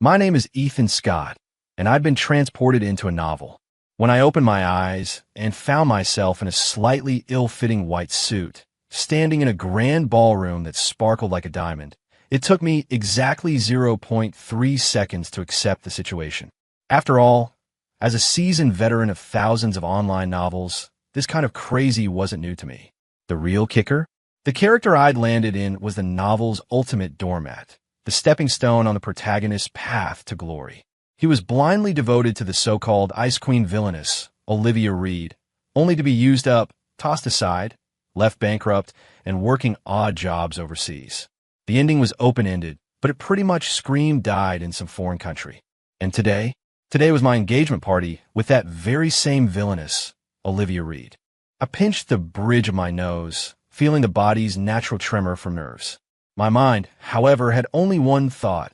My name is Ethan Scott, and I'd been transported into a novel. When I opened my eyes and found myself in a slightly ill-fitting white suit, standing in a grand ballroom that sparkled like a diamond, it took me exactly zero point 0.3 seconds to accept the situation. After all, as a seasoned veteran of thousands of online novels, this kind of crazy wasn't new to me. The real kicker? The character I'd landed in was the novel's ultimate doormat, the stepping stone on the protagonist's path to glory. He was blindly devoted to the so-called Ice Queen villainess, Olivia Reed, only to be used up, tossed aside, left bankrupt, and working odd jobs overseas. The ending was open-ended, but it pretty much screamed died in some foreign country. And today was my engagement party with that very same villainess, Olivia Reed. I pinched the bridge of my nose, feeling the body's natural tremor from nerves. My mind, however, had only one thought.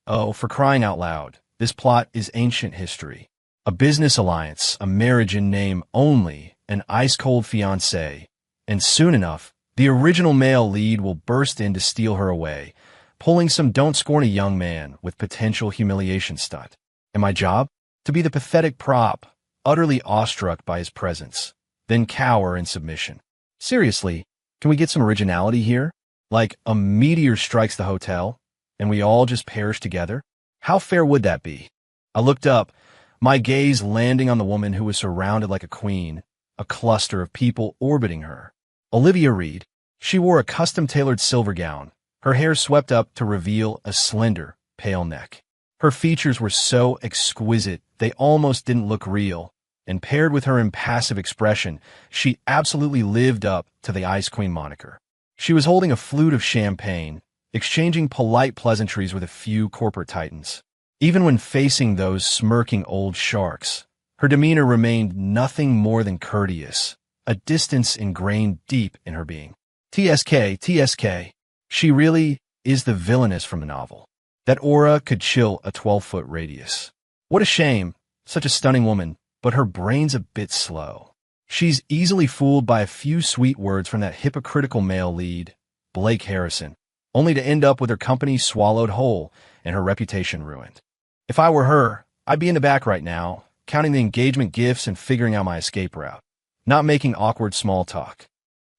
Oh, for crying out loud, this plot is ancient history. A business alliance, a marriage in name only, an ice-cold fiancé, and soon enough, the original male lead will burst in to steal her away, pulling some don't scorn a young man with potential humiliation stunt. And my job? To be the pathetic prop, utterly awestruck by his presence, then cower in submission. Seriously, can we get some originality here? Like a meteor strikes the hotel, and we all just perish together? How fair would that be? I looked up, my gaze landing on the woman who was surrounded like a queen, a cluster of people orbiting her. Olivia Reed. She wore a custom-tailored silver gown, her hair swept up to reveal a slender, pale neck. Her features were so exquisite they almost didn't look real, and paired with her impassive expression, she absolutely lived up to the Ice Queen moniker. She was holding a flute of champagne, exchanging polite pleasantries with a few corporate titans. Even when facing those smirking old sharks, her demeanor remained nothing more than courteous, a distance ingrained deep in her being. TSK. She really is the villainess from the novel. That aura could chill a 12-foot radius. What a shame, such a stunning woman, but her brain's a bit slow. She's easily fooled by a few sweet words from that hypocritical male lead, Blake Harrison, only to end up with her company swallowed whole and her reputation ruined. If I were her, I'd be in the back right now, counting the engagement gifts and figuring out my escape route, not making awkward small talk.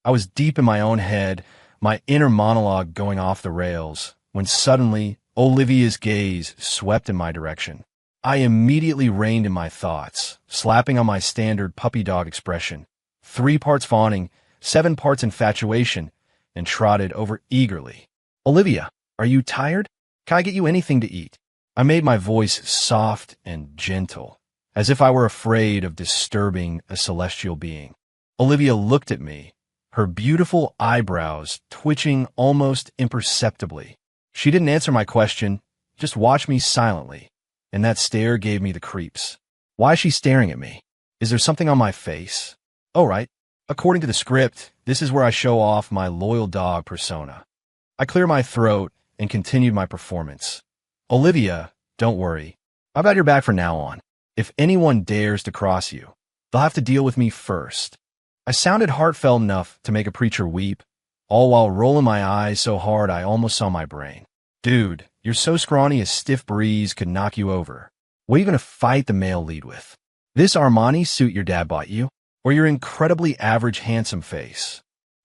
I was deep in my own head, my inner monologue going off the rails, when suddenly Olivia's gaze swept in my direction. I immediately reined in my thoughts, slapping on my standard puppy dog expression, 3 parts fawning, 7 parts infatuation, and trotted over eagerly. Olivia, are you tired? Can I get you anything to eat? I made my voice soft and gentle, as if I were afraid of disturbing a celestial being. Olivia looked at me, her beautiful eyebrows twitching almost imperceptibly. She didn't answer my question, just watched me silently, and that stare gave me the creeps. Why is she staring at me? Is there something on my face? Oh, right. According to the script, this is where I show off my loyal dog persona. I cleared my throat and continued my performance. Olivia, don't worry. I've got your back from now on. If anyone dares to cross you, they'll have to deal with me first. I sounded heartfelt enough to make a preacher weep, all while rolling my eyes so hard I almost saw my brain. Dude, you're so scrawny a stiff breeze could knock you over. What are you going to fight the male lead with? This Armani suit your dad bought you? Or your incredibly average handsome face?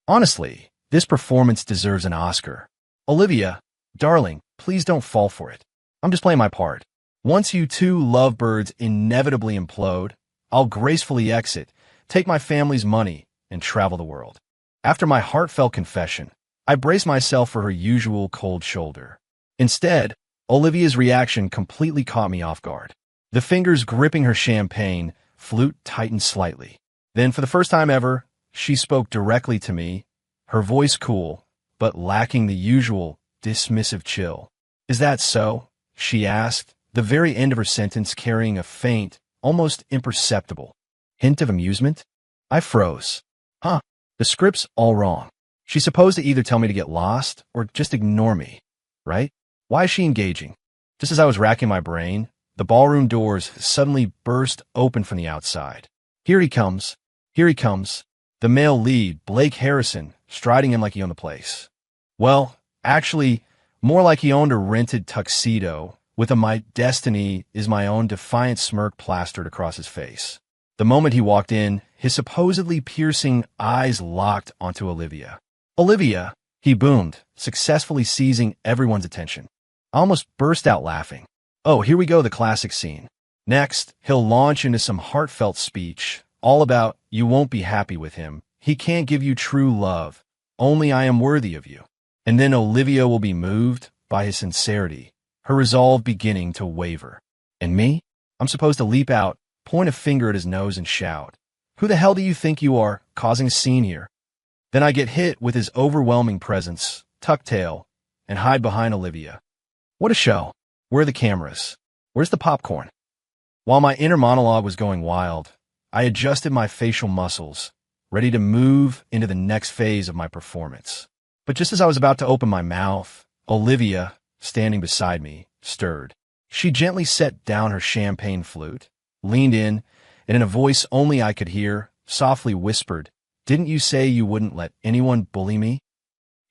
Honestly, this performance deserves an Oscar. Olivia, darling, please don't fall for it. I'm just playing my part. Once you two lovebirds inevitably implode, I'll gracefully exit, take my family's money, and travel the world. After my heartfelt confession, I braced myself for her usual cold shoulder. Instead, Olivia's reaction completely caught me off guard. The fingers gripping her champagne, flute tightened slightly. Then, for the first time ever, she spoke directly to me, her voice cool, but lacking the usual dismissive chill. Is that so? She asked, the very end of her sentence carrying a faint, almost imperceptible hint of amusement. I froze. Huh, the script's all wrong. She's supposed to either tell me to get lost or just ignore me, right? Why is she engaging? Just as I was racking my brain, the ballroom doors suddenly burst open from the outside. Here he comes. Here he comes. The male lead, Blake Harrison, striding in like he owned the place. Well, actually, more like he owned a rented tuxedo, with a "my destiny is my own" defiant smirk plastered across his face. The moment he walked in, his supposedly piercing eyes locked onto Olivia. "Olivia," he boomed, successfully seizing everyone's attention. I almost burst out laughing. Oh, here we go, the classic scene. Next, he'll launch into some heartfelt speech, all about you won't be happy with him. He can't give you true love. Only I am worthy of you. And then Olivia will be moved by his sincerity, her resolve beginning to waver. And me? I'm supposed to leap out, point a finger at his nose and shout, "Who the hell do you think you are, causing a scene here?" Then I get hit with his overwhelming presence, tuck tail, and hide behind Olivia. What a show. Where are the cameras? Where's the popcorn? While my inner monologue was going wild, I adjusted my facial muscles, ready to move into the next phase of my performance. But just as I was about to open my mouth, Olivia, standing beside me, stirred. She gently set down her champagne flute, leaned in, and in a voice only I could hear, softly whispered, "Didn't you say you wouldn't let anyone bully me?"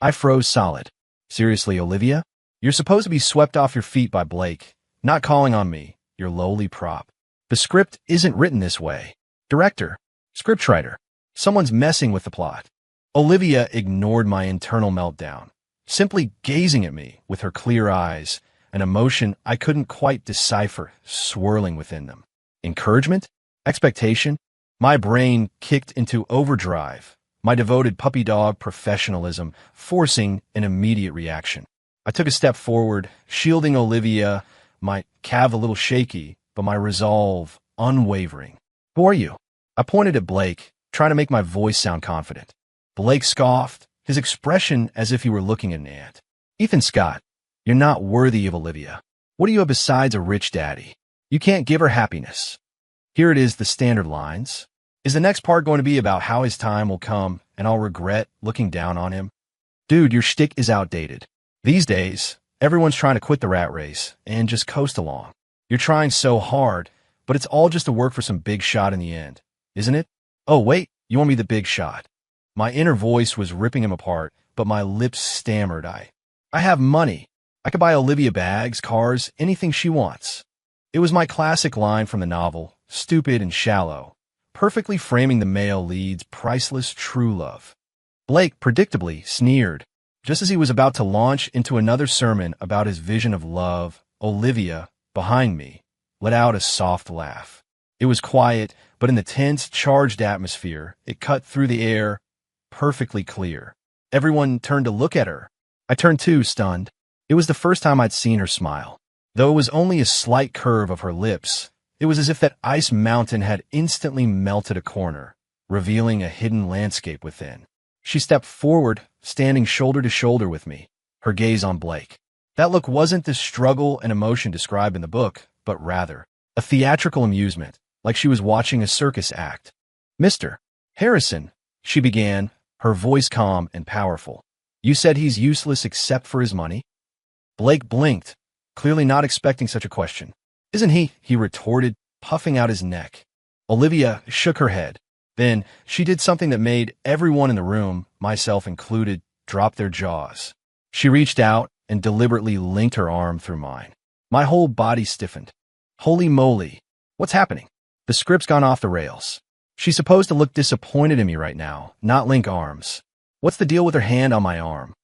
I froze solid. Seriously, Olivia? You're supposed to be swept off your feet by Blake, not calling on me, your lowly prop. The script isn't written this way. Director, scriptwriter, someone's messing with the plot. Olivia ignored my internal meltdown, simply gazing at me with her clear eyes, an emotion I couldn't quite decipher swirling within them. Encouragement? Expectation? My brain kicked into overdrive, my devoted puppy dog professionalism forcing an immediate reaction. I took a step forward, shielding Olivia, my calf a little shaky, but my resolve unwavering. "Who are you?" I pointed at Blake, trying to make my voice sound confident. Blake scoffed, his expression as if he were looking at an ant. "Ethan Scott, you're not worthy of Olivia. What do you have besides a rich daddy? You can't give her happiness." Here it is, the standard lines. Is the next part going to be about how his time will come and I'll regret looking down on him? Dude, your shtick is outdated. These days, everyone's trying to quit the rat race and just coast along. You're trying so hard, but it's all just to work for some big shot in the end, isn't it? Oh, wait, you want me the big shot? My inner voice was ripping him apart, but my lips stammered. I have money. I could buy Olivia bags, cars, anything she wants. It was my classic line from the novel, stupid and shallow, perfectly framing the male lead's priceless true love. Blake predictably sneered. Just as he was about to launch into another sermon about his vision of love, Olivia, behind me, let out a soft laugh. It was quiet, but in the tense, charged atmosphere, it cut through the air, perfectly clear. Everyone turned to look at her. I turned too, stunned. It was the first time I'd seen her smile. Though it was only a slight curve of her lips, it was as if that ice mountain had instantly melted a corner, revealing a hidden landscape within. She stepped forward, standing shoulder to shoulder with me, her gaze on Blake. That look wasn't the struggle and emotion described in the book, but rather a theatrical amusement, like she was watching a circus act. "Mr. Harrison," she began, her voice calm and powerful. "You said he's useless except for his money?" Blake blinked, clearly not expecting such a question. "Isn't he?" he retorted, puffing out his neck. Olivia shook her head. Then she did something that made everyone in the room, myself included, drop their jaws. She reached out and deliberately linked her arm through mine. My whole body stiffened. Holy moly, what's happening? The script's gone off the rails. She's supposed to look disappointed in me right now, not link arms. What's the deal with her hand on my arm?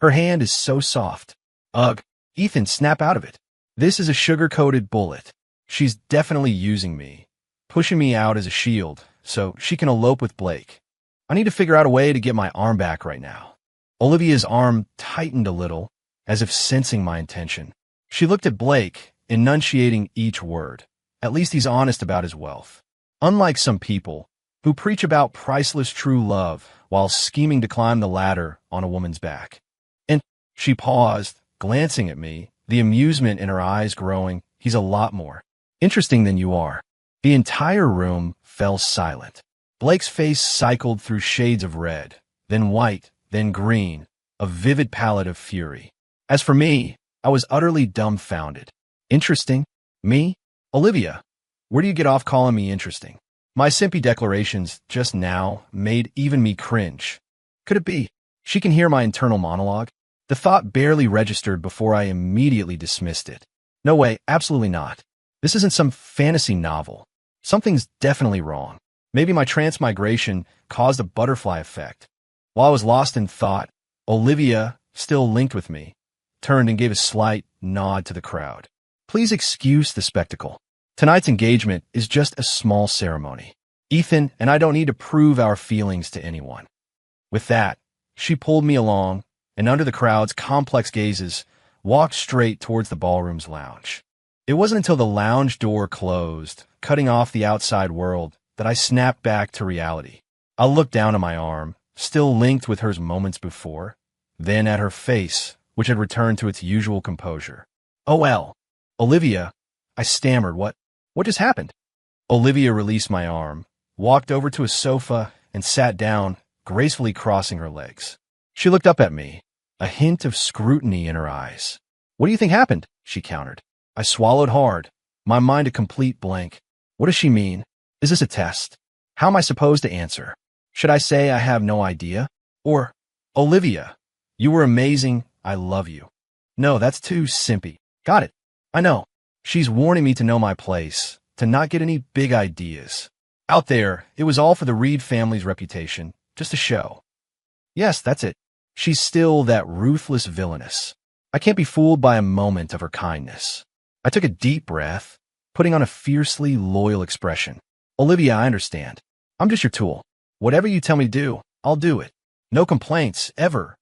Her hand is so soft. Ugh, Ethan, snap out of it. This is a sugar-coated bullet. She's definitely using me, pushing me out as a shield, so she can elope with Blake. I need to figure out a way to get my arm back right now. Olivia's arm tightened a little, as if sensing my intention. She looked at Blake, enunciating each word. At least he's honest about his wealth. Unlike some people who preach about priceless true love while scheming to climb the ladder on a woman's back. And she paused, glancing at me, the amusement in her eyes growing. He's a lot more interesting than you are. The entire room fell silent. Blake's face cycled through shades of red, then white, then green, a vivid palette of fury. As for me, I was utterly dumbfounded. Interesting? Me? Olivia, where do you get off calling me interesting? My simpy declarations just now made even me cringe. Could it be she can hear my internal monologue? The thought barely registered before I immediately dismissed it. No way, absolutely not. This isn't some fantasy novel. Something's definitely wrong. Maybe my transmigration caused a butterfly effect. While I was lost in thought, Olivia, still linked with me, turned and gave a slight nod to the crowd. Please excuse the spectacle. Tonight's engagement is just a small ceremony. Ethan and I don't need to prove our feelings to anyone. With that, she pulled me along, and under the crowd's complex gazes, walked straight towards the ballroom's lounge. It wasn't until the lounge door closed, cutting off the outside world, that I snapped back to reality. I looked down at my arm, still linked with hers moments before, then at her face, which had returned to its usual composure. "Oh, Olivia," I stammered. What just happened?" Olivia released my arm, walked over to a sofa, and sat down, gracefully crossing her legs. She looked up at me, a hint of scrutiny in her eyes. "What do you think happened?" she countered. I swallowed hard, my mind a complete blank. What does she mean? Is this a test? How am I supposed to answer? Should I say I have no idea? Or, "Olivia, you were amazing, I love you"? No, that's too simpy. Got it. I know. She's warning me to know my place, to not get any big ideas. Out there, it was all for the Reed family's reputation, just a show. Yes, that's it. She's still that ruthless villainess. I can't be fooled by a moment of her kindness. I took a deep breath, putting on a fiercely loyal expression. "Olivia, I understand. I'm just your tool. Whatever you tell me to do, I'll do it. No complaints, ever."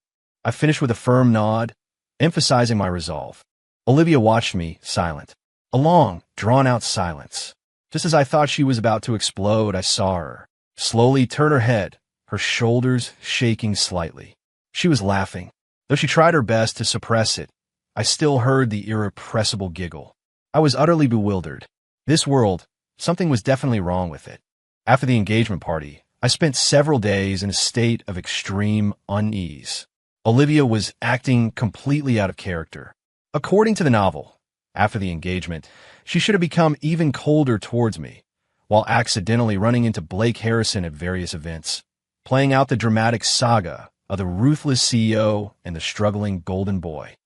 I finished with a firm nod, emphasizing my resolve. Olivia watched me, silent. A long, drawn-out silence. Just as I thought she was about to explode, I saw her slowly turn her head, her shoulders shaking slightly. She was laughing. Though she tried her best to suppress it, I still heard the irrepressible giggle. I was utterly bewildered. This world, something was definitely wrong with it. After the engagement party, I spent several days in a state of extreme unease. Olivia was acting completely out of character. According to the novel, after the engagement, she should have become even colder towards me, while accidentally running into Blake Harrison at various events, playing out the dramatic saga of the ruthless CEO and the struggling golden boy.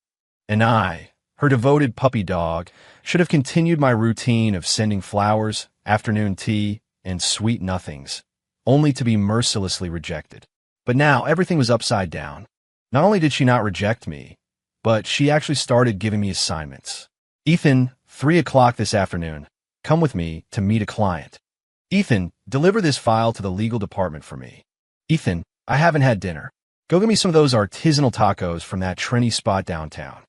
And I, her devoted puppy dog, should have continued my routine of sending flowers, afternoon tea, and sweet nothings, only to be mercilessly rejected. But now everything was upside down. Not only did she not reject me, but she actually started giving me assignments. "Ethan, 3 o'clock this afternoon. Come with me to meet a client." "Ethan, deliver this file to the legal department for me." "Ethan, I haven't had dinner. Go get me some of those artisanal tacos from that trendy spot downtown."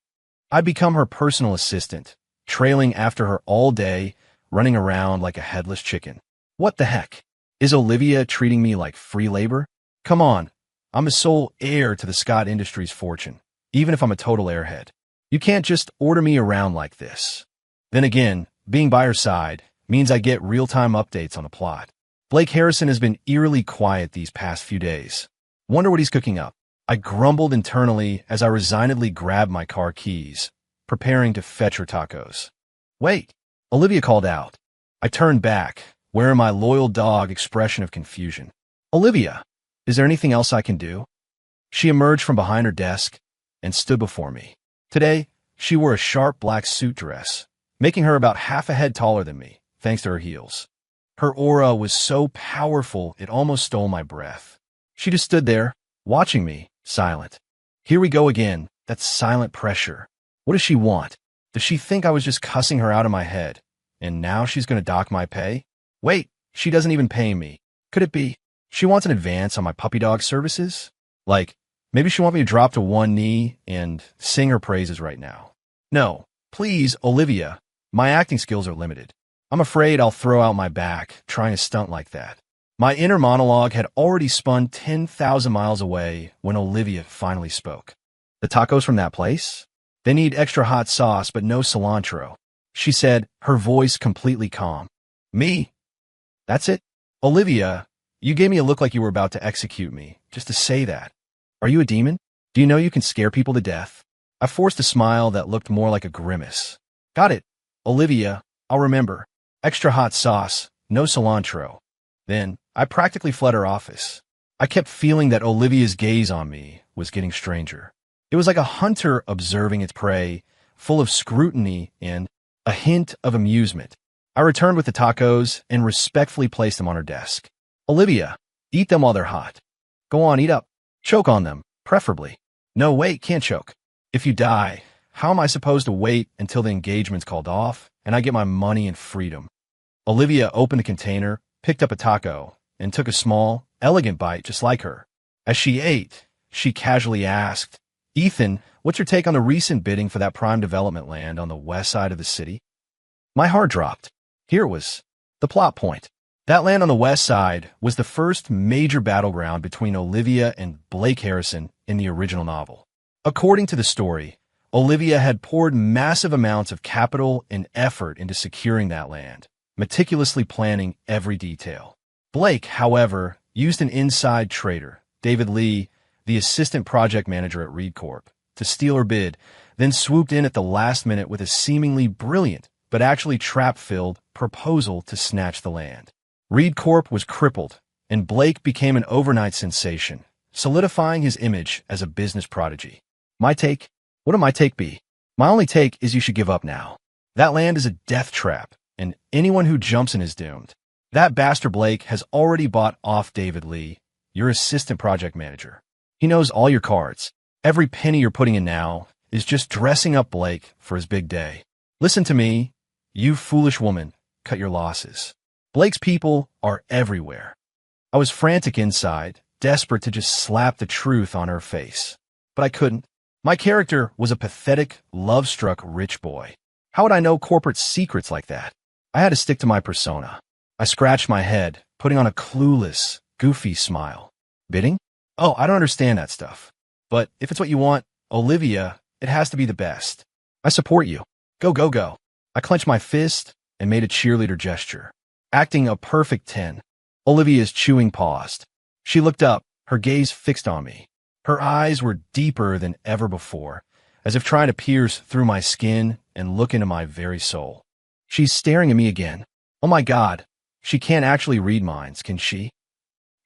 I'd become her personal assistant, trailing after her all day, running around like a headless chicken. What the heck? Is Olivia treating me like free labor? Come on, I'm the sole heir to the Scott Industries fortune, even if I'm a total airhead. You can't just order me around like this. Then again, being by her side means I get real-time updates on the plot. Blake Harrison has been eerily quiet these past few days. Wonder what he's cooking up. I grumbled internally as I resignedly grabbed my car keys, preparing to fetch her tacos. "Wait," Olivia called out. I turned back, wearing my loyal dog expression of confusion. "Olivia, is there anything else I can do?" She emerged from behind her desk and stood before me. Today, she wore a sharp black suit dress, making her about half a head taller than me, thanks to her heels. Her aura was so powerful it almost stole my breath. She just stood there, watching me, silent. Here we go again, that silent pressure. What does she want? Does she think I was just cussing her out of my head, and now she's going to dock my pay? Wait, she doesn't even pay me. Could it be she wants an advance on my puppy dog services? Like, maybe she wants me to drop to one knee and sing her praises right now. No, please, Olivia, my acting skills are limited. I'm afraid I'll throw out my back trying to stunt like that. My inner monologue had already spun 10,000 miles away when Olivia finally spoke. "The tacos from that place? They need extra hot sauce but no cilantro," she said, her voice completely calm. "Me? That's it? Olivia, you gave me a look like you were about to execute me, just to say that. Are you a demon? Do you know you can scare people to death?" I forced a smile that looked more like a grimace. "Got it. Olivia, I'll remember. Extra hot sauce, no cilantro." Then, I practically fled her office. I kept feeling that Olivia's gaze on me was getting stranger. It was like a hunter observing its prey, full of scrutiny and a hint of amusement. I returned with the tacos and respectfully placed them on her desk. Olivia, eat them while they're hot. Go on, eat up. Choke on them, preferably. No, wait, can't choke. If you die, how am I supposed to wait until the engagement's called off and I get my money and freedom? Olivia opened the container, picked up a taco, and took a small, elegant bite just like her. As she ate, she casually asked, Ethan, what's your take on the recent bidding for that prime development land on the west side of the city? My heart dropped. Here it was, the plot point. That land on the west side was the first major battleground between Olivia and Blake Harrison in the original novel. According to the story, Olivia had poured massive amounts of capital and effort into securing that land, meticulously planning every detail. Blake, however, used an inside trader, David Lee, the assistant project manager at Reed Corp, to steal her bid, then swooped in at the last minute with a seemingly brilliant, but actually trap-filled, proposal to snatch the land. Reed Corp was crippled, and Blake became an overnight sensation, solidifying his image as a business prodigy. My take? What would my take be? My only take is you should give up now. That land is a death trap, and anyone who jumps in is doomed. That bastard Blake has already bought off David Lee, your assistant project manager. He knows all your cards. Every penny you're putting in now is just dressing up Blake for his big day. Listen to me, you foolish woman, cut your losses. Blake's people are everywhere. I was frantic inside, desperate to just slap the truth on her face. But I couldn't. My character was a pathetic, love-struck rich boy. How would I know corporate secrets like that? I had to stick to my persona. I scratched my head, putting on a clueless, goofy smile. Bidding? Oh, I don't understand that stuff. But if it's what you want, Olivia, it has to be the best. I support you. Go, go, go. I clenched my fist and made a cheerleader gesture, acting a perfect 10. Olivia's chewing paused. She looked up, her gaze fixed on me. Her eyes were deeper than ever before, as if trying to pierce through my skin and look into my very soul. She's staring at me again. Oh my God, she can't actually read minds, can she?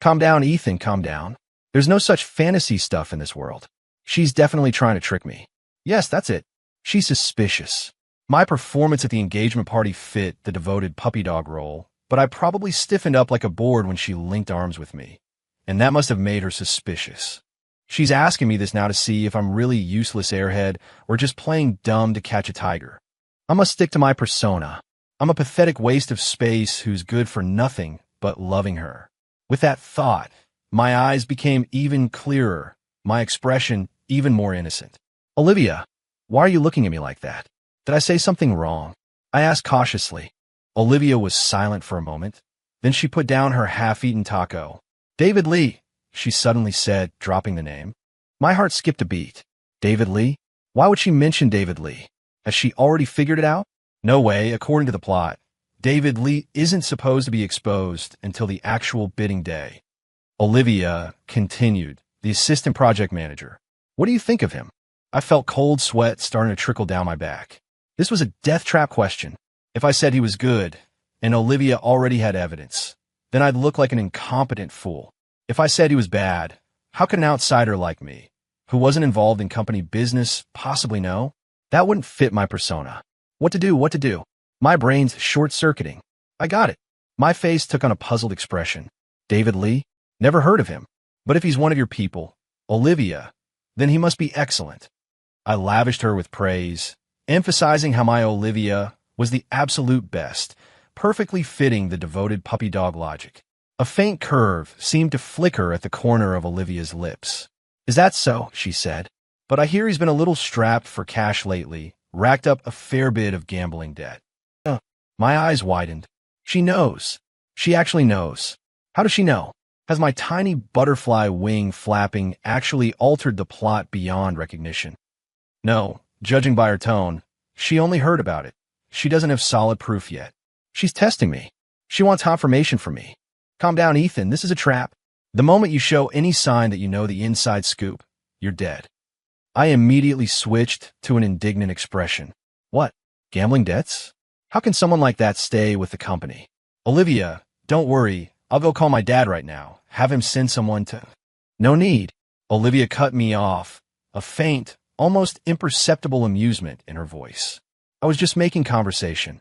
Calm down, Ethan, calm down. There's no such fantasy stuff in this world. She's definitely trying to trick me. Yes, that's it. She's suspicious. My performance at the engagement party fit the devoted puppy dog role, but I probably stiffened up like a board when she linked arms with me, and that must have made her suspicious. She's asking me this now to see if I'm really useless airhead or just playing dumb to catch a tiger. I must stick to my persona. I'm a pathetic waste of space who's good for nothing but loving her. With that thought, my eyes became even clearer, my expression even more innocent. Olivia, why are you looking at me like that? Did I say something wrong? I asked cautiously. Olivia was silent for a moment. Then she put down her half-eaten taco. David Lee, she suddenly said, dropping the name. My heart skipped a beat. David Lee? Why would she mention David Lee? Has she already figured it out? No way, according to the plot. David Lee isn't supposed to be exposed until the actual bidding day. Olivia continued, the assistant project manager. What do you think of him? I felt cold sweat starting to trickle down my back. This was a death trap question. If I said he was good, and Olivia already had evidence, then I'd look like an incompetent fool. If I said he was bad, how could an outsider like me, who wasn't involved in company business, possibly know? That wouldn't fit my persona. What to do, what to do? My brain's short-circuiting. I got it. My face took on a puzzled expression. David Lee? Never heard of him. But if he's one of your people, Olivia, then he must be excellent. I lavished her with praise, emphasizing how my Olivia was the absolute best, perfectly fitting the devoted puppy dog logic. A faint curve seemed to flicker at the corner of Olivia's lips. Is that so? She said. But I hear he's been a little strapped for cash lately, racked up a fair bit of gambling debt. My eyes widened. She knows. She actually knows. How does she know? Has my tiny butterfly wing flapping actually altered the plot beyond recognition? No, judging by her tone, she only heard about it. She doesn't have solid proof yet. She's testing me. She wants confirmation from me. Calm down, Ethan. This is a trap. The moment you show any sign that you know the inside scoop, you're dead. I immediately switched to an indignant expression. What? Gambling debts? How can someone like that stay with the company? Olivia, don't worry. I'll go call my dad right now. Have him send someone to... No need. Olivia cut me off, a faint, almost imperceptible amusement in her voice. I was just making conversation.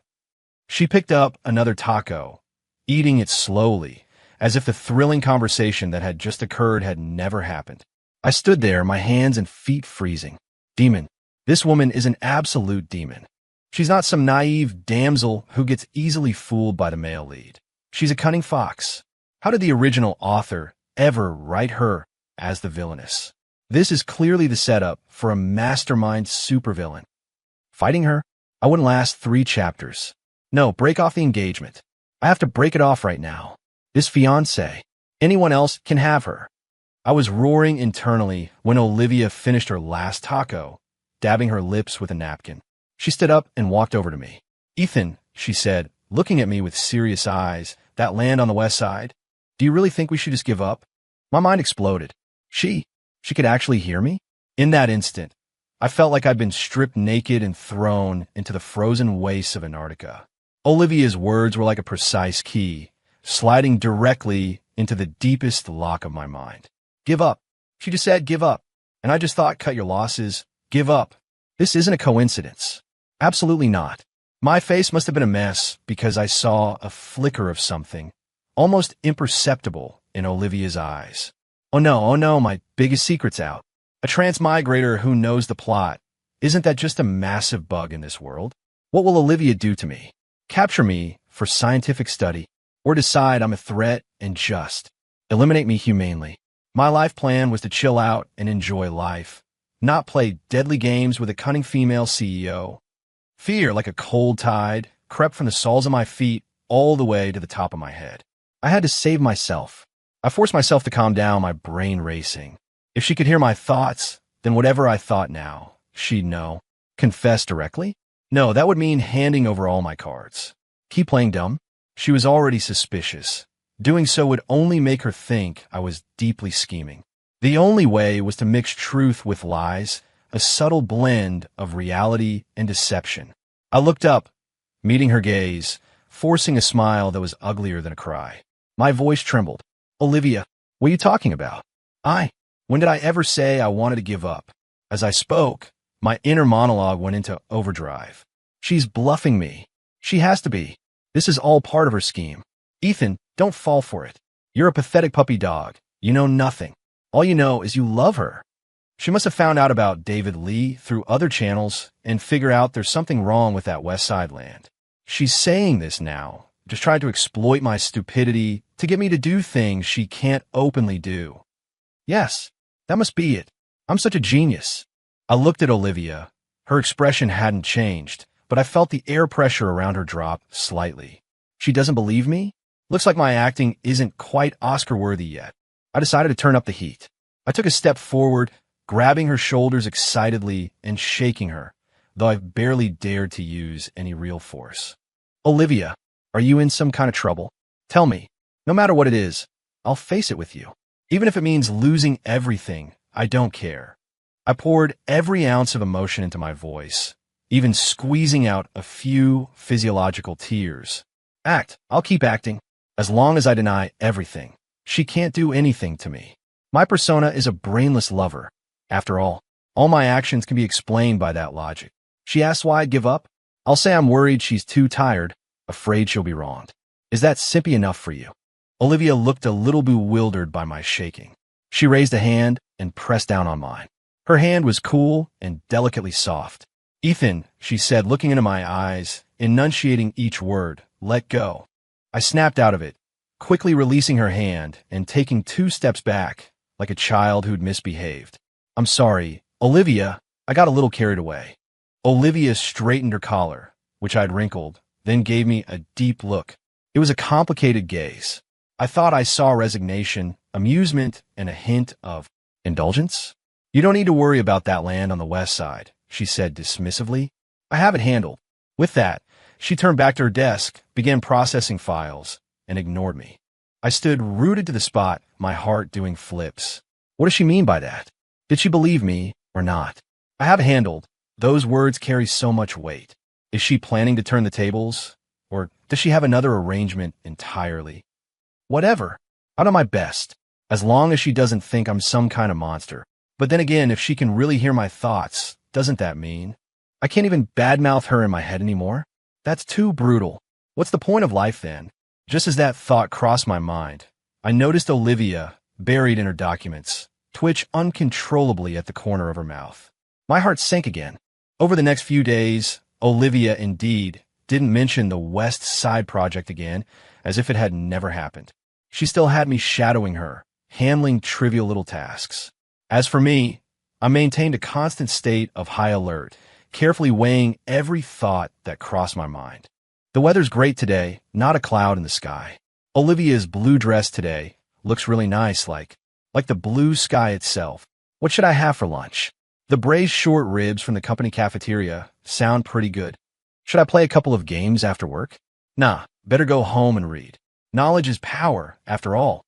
She picked up another taco, eating it slowly, as if the thrilling conversation that had just occurred had never happened. I stood there, my hands and feet freezing. Demon. This woman is an absolute demon. She's not some naive damsel who gets easily fooled by the male lead. She's a cunning fox. How did the original author ever write her as the villainess? This is clearly the setup for a mastermind supervillain. Fighting her? I wouldn't last 3 chapters. No, break off the engagement. I have to break it off right now. This fiancé. Anyone else can have her. I was roaring internally when Olivia finished her last taco, dabbing her lips with a napkin. She stood up and walked over to me. Ethan, she said, looking at me with serious eyes, that land on the west side, do you really think we should just give up? My mind exploded. She could actually hear me? In that instant, I felt like I'd been stripped naked and thrown into the frozen wastes of Antarctica. Olivia's words were like a precise key, sliding directly into the deepest lock of my mind. Give up. She just said, give up. And I just thought, cut your losses. Give up. This isn't a coincidence. Absolutely not. My face must have been a mess because I saw a flicker of something, almost imperceptible, in Olivia's eyes. Oh no, my biggest secret's out. A transmigrator who knows the plot. Isn't that just a massive bug in this world? What will Olivia do to me? Capture me for scientific study, or decide I'm a threat and just eliminate me humanely. My life plan was to chill out and enjoy life, not play deadly games with a cunning female CEO. Fear, like a cold tide, crept from the soles of my feet all the way to the top of my head. I had to save myself. I forced myself to calm down, my brain racing. If she could hear my thoughts, then whatever I thought now, she'd know. Confess directly? No, that would mean handing over all my cards. Keep playing dumb? She was already suspicious. Doing so would only make her think I was deeply scheming. The only way was to mix truth with lies, a subtle blend of reality and deception. I looked up, meeting her gaze, forcing a smile that was uglier than a cry. My voice trembled. Olivia, what are you talking about? When did I ever say I wanted to give up? As I spoke, my inner monologue went into overdrive. She's bluffing me. She has to be. This is all part of her scheme. Ethan, don't fall for it. You're a pathetic puppy dog. You know nothing. All you know is you love her. She must have found out about David Lee through other channels and figure out there's something wrong with that West Side land. She's saying this now, just trying to exploit my stupidity to get me to do things she can't openly do. Yes, that must be it. I'm such a genius. I looked at Olivia. Her expression hadn't changed, but I felt the air pressure around her drop slightly. She doesn't believe me? Looks like my acting isn't quite Oscar-worthy yet. I decided to turn up the heat. I took a step forward, grabbing her shoulders excitedly and shaking her, though I barely dared to use any real force. Olivia, are you in some kind of trouble? Tell me. No matter what it is, I'll face it with you. Even if it means losing everything, I don't care. I poured every ounce of emotion into my voice, even squeezing out a few physiological tears. I'll keep acting, as long as I deny everything. She can't do anything to me. My persona is a brainless lover. After all my actions can be explained by that logic. She asks why I'd give up? I'll say I'm worried she's too tired, afraid she'll be wronged. Is that simpy enough for you? Olivia looked a little bewildered by my shaking. She raised a hand and pressed down on mine. Her hand was cool and delicately soft. Ethan, she said, looking into my eyes, enunciating each word, let go. I snapped out of it, quickly releasing her hand and taking 2 steps back, like a child who'd misbehaved. I'm sorry, Olivia, I got a little carried away. Olivia straightened her collar, which I'd wrinkled, then gave me a deep look. It was a complicated gaze. I thought I saw resignation, amusement, and a hint of indulgence. You don't need to worry about that land on the west side, she said dismissively. I have it handled. With that, she turned back to her desk, began processing files, and ignored me. I stood rooted to the spot, my heart doing flips. What does she mean by that? Did she believe me or not? I have it handled. Those words carry so much weight. Is she planning to turn the tables? Or does she have another arrangement entirely? Whatever. I'll do my best, as long as she doesn't think I'm some kind of monster. But then again, if she can really hear my thoughts, doesn't that mean? I can't even badmouth her in my head anymore. That's too brutal. What's the point of life then? Just as that thought crossed my mind, I noticed Olivia, buried in her documents, twitch uncontrollably at the corner of her mouth. My heart sank again. Over the next few days, Olivia indeed didn't mention the West Side Project again, as if it had never happened. She still had me shadowing her, handling trivial little tasks. As for me, I maintained a constant state of high alert, carefully weighing every thought that crossed my mind. The weather's great today, not a cloud in the sky. Olivia's blue dress today looks really nice, like the blue sky itself. What should I have for lunch? The braised short ribs from the company cafeteria sound pretty good. Should I play a couple of games after work? Nah, better go home and read. Knowledge is power, after all.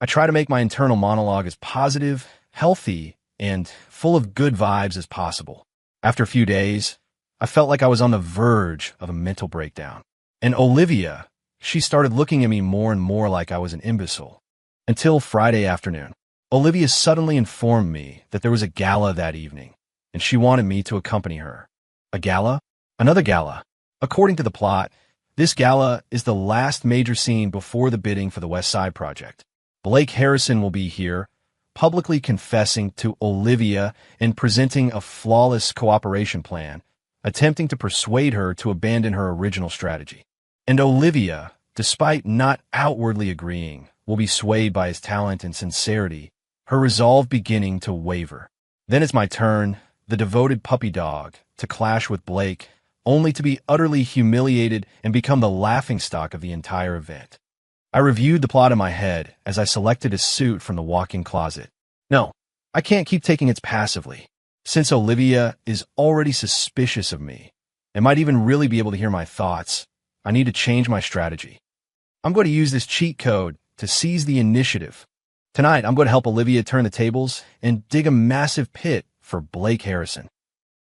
I try to make my internal monologue as positive, healthy, and full of good vibes as possible. After a few days, I felt like I was on the verge of a mental breakdown. And Olivia, she started looking at me more and more like I was an imbecile. Until Friday afternoon, Olivia suddenly informed me that there was a gala that evening, and she wanted me to accompany her. A gala? Another gala. According to the plot, this gala is the last major scene before the bidding for the West Side Project. Blake Harrison will be here, publicly confessing to Olivia and presenting a flawless cooperation plan, attempting to persuade her to abandon her original strategy. And Olivia, despite not outwardly agreeing, will be swayed by his talent and sincerity, her resolve beginning to waver. Then it's my turn, the devoted puppy dog, to clash with Blake, only to be utterly humiliated and become the laughingstock of the entire event. I reviewed the plot in my head as I selected a suit from the walk-in closet. No, I can't keep taking it passively. Since Olivia is already suspicious of me and might even really be able to hear my thoughts, I need to change my strategy. I'm going to use this cheat code to seize the initiative. Tonight, I'm going to help Olivia turn the tables and dig a massive pit for Blake Harrison.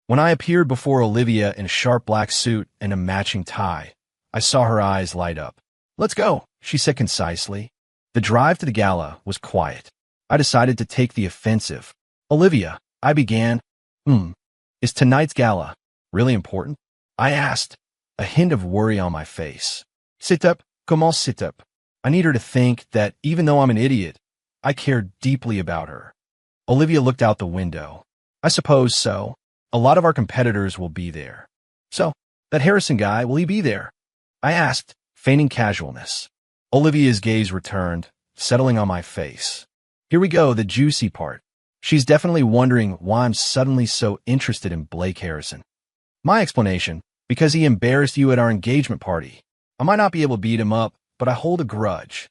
When I appeared before Olivia in a sharp black suit and a matching tie, I saw her eyes light up. "Let's go," she said concisely. The drive to the gala was quiet. I decided to take the offensive. "Olivia," I began, "is tonight's gala really important?" I asked, a hint of worry on my face. "Sit up, comment sit up?" I need her to think that even though I'm an idiot, I care deeply about her. Olivia looked out the window. "I suppose so. A lot of our competitors will be there." "So, that Harrison guy, will he be there?" I asked, feigning casualness. Olivia's gaze returned, settling on my face. "Here we go, the juicy part. She's definitely wondering why I'm suddenly so interested in Blake Harrison." My explanation: "Because he embarrassed you at our engagement party. I might not be able to beat him up, but I hold a grudge."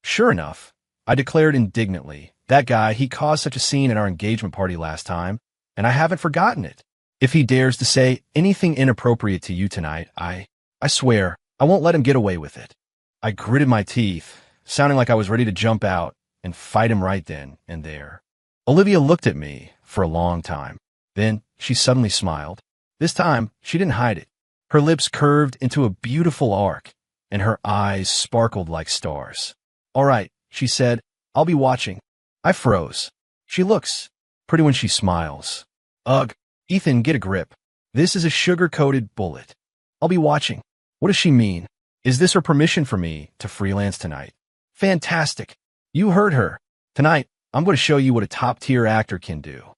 "Sure enough," I declared indignantly, "that guy, he caused such a scene at our engagement party last time, and I haven't forgotten it. If he dares to say anything inappropriate to you tonight, I swear, I won't let him get away with it." I gritted my teeth, sounding like I was ready to jump out and fight him right then and there. Olivia looked at me for a long time. Then she suddenly smiled. This time, she didn't hide it. Her lips curved into a beautiful arc, and her eyes sparkled like stars. "All right," she said, "I'll be watching." I froze. She looks pretty when she smiles. Ugh, Ethan, get a grip. This is a sugar-coated bullet. "I'll be watching." What does she mean? Is this her permission for me to freelance tonight? Fantastic. You heard her. Tonight, I'm going to show you what a top-tier actor can do.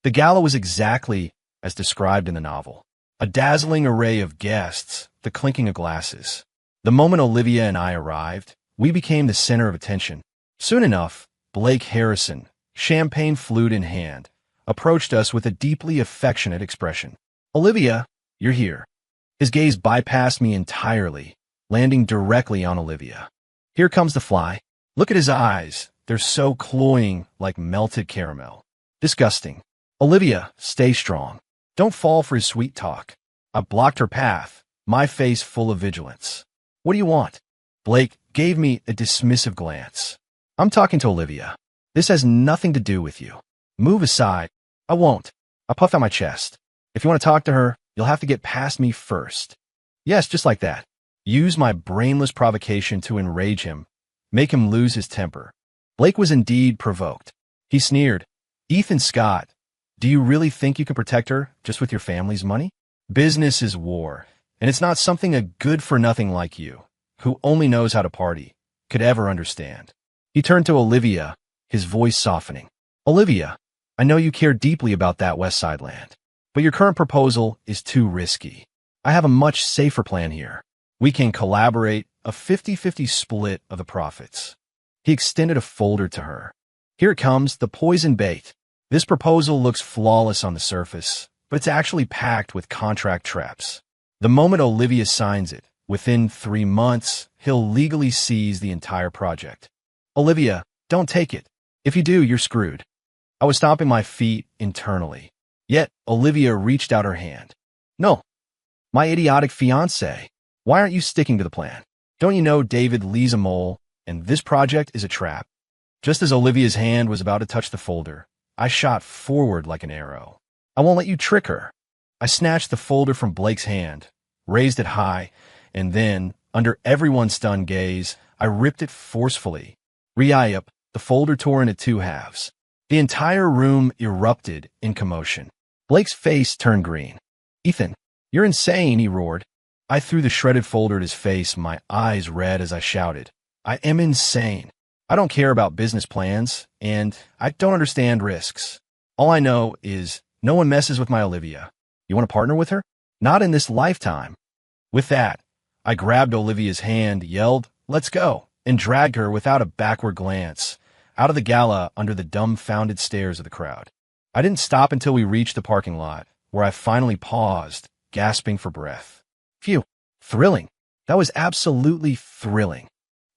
The gala was exactly as described in the novel. A dazzling array of guests, the clinking of glasses. The moment Olivia and I arrived, we became the center of attention. Soon enough, Blake Harrison, champagne flute in hand, approached us with a deeply affectionate expression. "Olivia, you're here." His gaze bypassed me entirely, landing directly on Olivia. Here comes the fly. Look at his eyes. They're so cloying, like melted caramel. Disgusting. "Olivia, stay strong. Don't fall for his sweet talk." I blocked her path, my face full of vigilance. "What do you want?" Blake gave me a dismissive glance. "I'm talking to Olivia. This has nothing to do with you. Move aside." "I won't." I puffed out my chest. "If you want to talk to her, you'll have to get past me first." Yes, just like that. Use my brainless provocation to enrage him, make him lose his temper. Blake was indeed provoked. He sneered. "Ethan Scott, do you really think you can protect her just with your family's money?" Business is war, and it's not something a good-for-nothing like you, who only knows how to party, could ever understand. He turned to Olivia, his voice softening. Olivia, I know you care deeply about that West Side land, but your current proposal is too risky. I have a much safer plan here. We can collaborate, a 50-50 split of the profits. He extended a folder to her. Here it comes, the poison bait. This proposal looks flawless on the surface, but it's actually packed with contract traps. The moment Olivia signs it, within 3 months, he'll legally seize the entire project. Olivia, don't take it. If you do, you're screwed. I was stomping my feet internally. Yet, Olivia reached out her hand. No, my idiotic fiancé. Why aren't you sticking to the plan? Don't you know David Lee's a mole, and this project is a trap? Just as Olivia's hand was about to touch the folder, I shot forward like an arrow. I won't let you trick her. I snatched the folder from Blake's hand, raised it high, and then, under everyone's stunned gaze, I ripped it forcefully. Re-up, the folder tore into 2 halves. The entire room erupted in commotion. Blake's face turned green. Ethan, you're insane, he roared. I threw the shredded folder at his face, my eyes red as I shouted. I am insane. I don't care about business plans, and I don't understand risks. All I know is no one messes with my Olivia. You want to partner with her? Not in this lifetime. With that, I grabbed Olivia's hand, yelled, "Let's go," and dragged her without a backward glance out of the gala under the dumbfounded stares of the crowd. I didn't stop until we reached the parking lot, where I finally paused, gasping for breath. Phew, thrilling. That was absolutely thrilling.